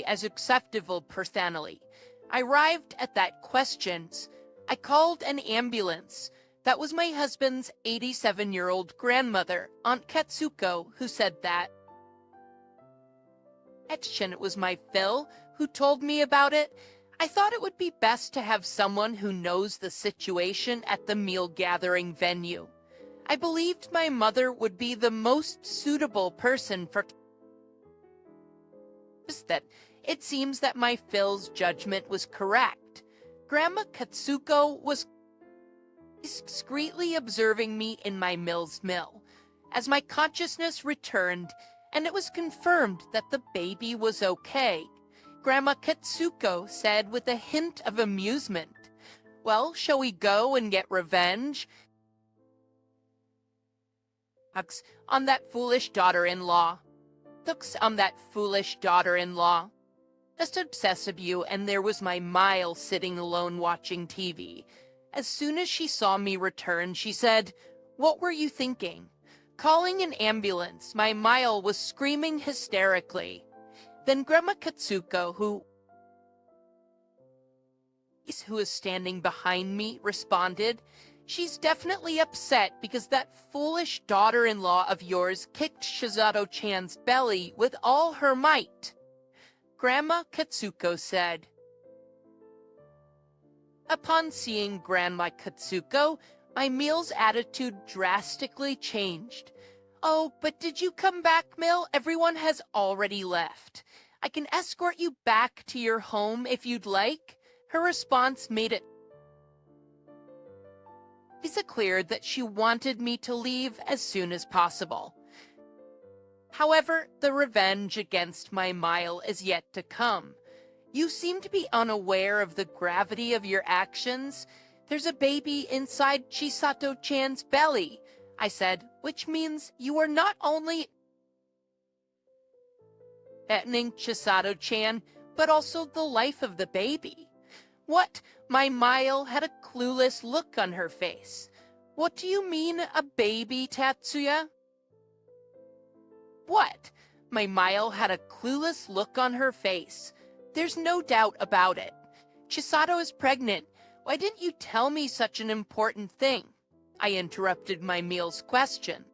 as acceptable personally. I arrived at that questions. I called an ambulance. That was my husband's 87-year-old grandmother, Aunt Katsuko, who said that. It was my Phil who told me about it. I thought it would be best to have someone who knows the situation at the meal gathering venue. I believed my mother would be the most suitable person for that. It seems that my Phil's judgment was correct. Grandma Katsuko was discreetly observing me in my mill. As my consciousness returned, and it was confirmed that the baby was okay, Grandma Katsuko said with a hint of amusement, "Well, shall we go and get revenge on that foolish daughter-in-law?" Just obsessive you, and there was my Mile sitting alone watching TV. As soon as she saw me return, she said, "What were you thinking?" Calling an ambulance, my Mile was screaming hysterically. Then Grandma Katsuko, who was standing behind me, responded, "She's definitely upset because that foolish daughter-in-law of yours kicked Shizato-chan's belly with all her might." Grandma Katsuko said. Upon seeing Grandma Katsuko, my meal's attitude drastically changed. "Oh, but did you come back, Mill? Everyone has already left. I can escort you back to your home if you'd like." Her response made it clear that she wanted me to leave as soon as possible. However, the revenge against my Mile is yet to come. "You seem to be unaware of the gravity of your actions. There's a baby inside Chisato-chan's belly," I said, "which means you are not only threatening Chisato-chan, but also the life of the baby." "What?" My Mile had a clueless look on her face. "What do you mean, a baby, Tatsuya?" "What?" My Mile had a clueless look on her face. "There's no doubt about it. Chisato is pregnant. Why didn't you tell me such an important thing?" I interrupted my meal's question.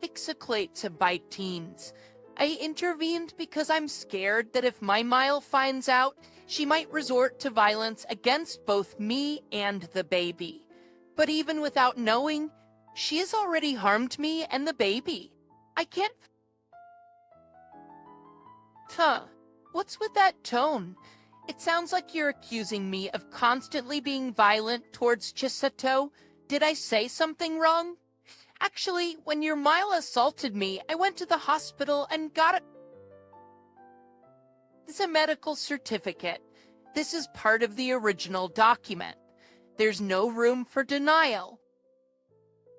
Execrates by teens. I intervened because I'm scared that if my Mile finds out, she might resort to violence against both me and the baby. But even without knowing, she has already harmed me and the baby. I can't... What's with that tone? It sounds like you're accusing me of constantly being violent towards Chisato. Did I say something wrong? Actually, when your Mile assaulted me, I went to the hospital and got a medical certificate. This is part of the original document. There's no room for denial.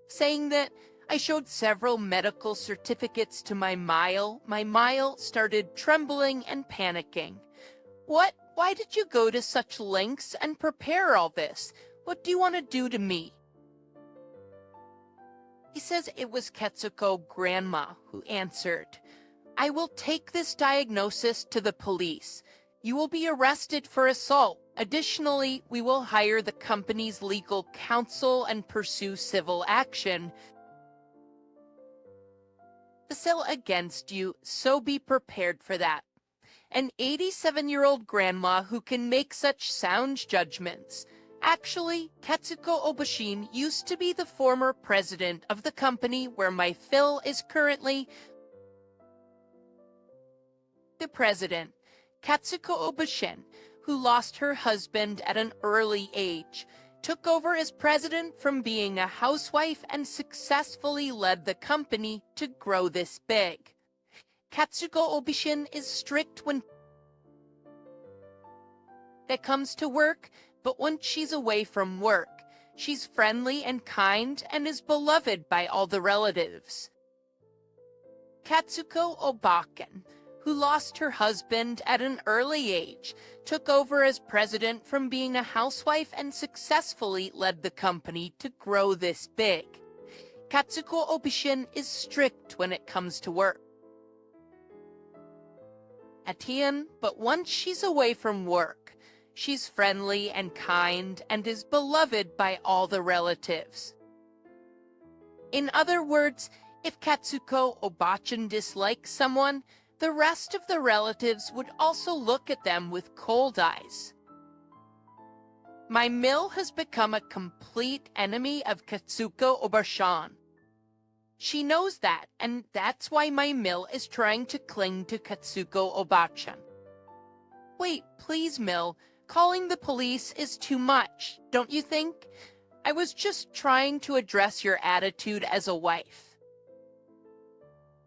Saying that, I showed several medical certificates to my Mile started trembling and panicking. "What? Why did you go to such lengths and prepare all this? What do you want to do to me?" He says it was Katsuko Grandma who answered. "I will take this diagnosis to the police. You will be arrested for assault. Additionally, we will hire the company's legal counsel and pursue civil action against you, so be prepared for that." An 87-year-old grandma who can make such sound judgments. Actually, Katsuko Obashin used to be the former president of the company where my Phil is currently the president. Katsuko Obashin, who lost her husband at an early age, took over as president from being a housewife and successfully led the company to grow this big. Katsuko Obashin is strict when it comes to work, but when she's away from work, she's friendly and kind and is beloved by all the relatives. Katsuko Obaken, who lost her husband at an early age, took over as president from being a housewife and successfully led the company to grow this big. Katsuko Obashin is strict when it comes to work. Etienne, but once she's away from work, she's friendly and kind and is beloved by all the relatives. In other words, if Katsuko Obachan dislikes someone, the rest of the relatives would also look at them with cold eyes. My mill has become a complete enemy of Katsuko Obachan. She knows that, and that's why my mill is trying to cling to Katsuko Obachan. Wait, please, Mill. Calling the police is too much, don't you think? I was just trying to address your attitude as a wife.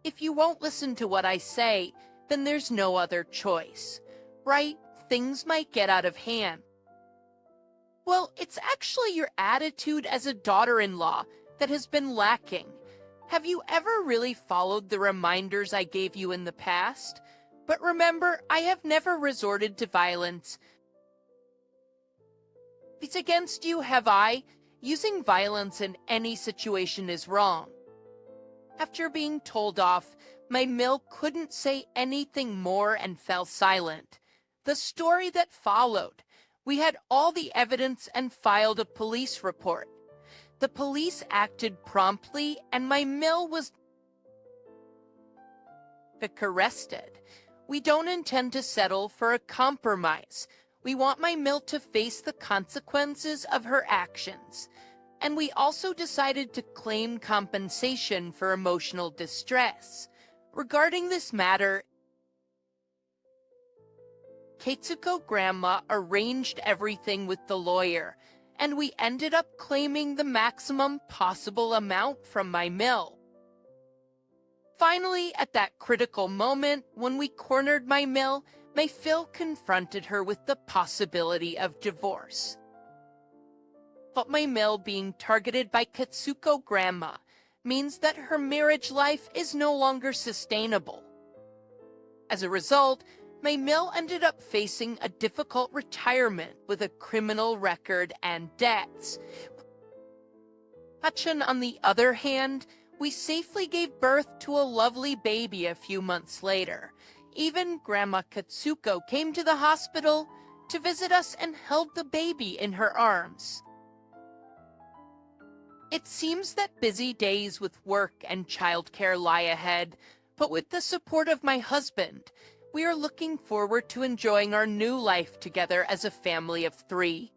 If you won't listen to what I say, then there's no other choice. Right? Things might get out of hand. Well, it's actually your attitude as a daughter-in-law that has been lacking. Have you ever really followed the reminders I gave you in the past? But remember, I have never resorted to violence. It's against you, have I? Using violence in any situation is wrong. After being told off, my mill couldn't say anything more and fell silent. The story that followed. We had all the evidence and filed a police report. The police acted promptly and my mill was arrested. We don't intend to settle for a compromise. We want my mill to face the consequences of her actions. And we also decided to claim compensation for emotional distress. Regarding this matter, Katsuko grandma arranged everything with the lawyer, and we ended up claiming the maximum possible amount from my mill. Finally, at that critical moment, when we cornered my mill, my Phil confronted her with the possibility of divorce. But my mill being targeted by Katsuko grandma means that her marriage life is no longer sustainable. As a result, my mill ended up facing a difficult retirement with a criminal record and debts. Hachan, on the other hand, we safely gave birth to a lovely baby a few months later. Even Grandma Katsuko came to the hospital to visit us and held the baby in her arms. It seems that busy days with work and childcare lie ahead, but with the support of my husband, we are looking forward to enjoying our new life together as a family of 3.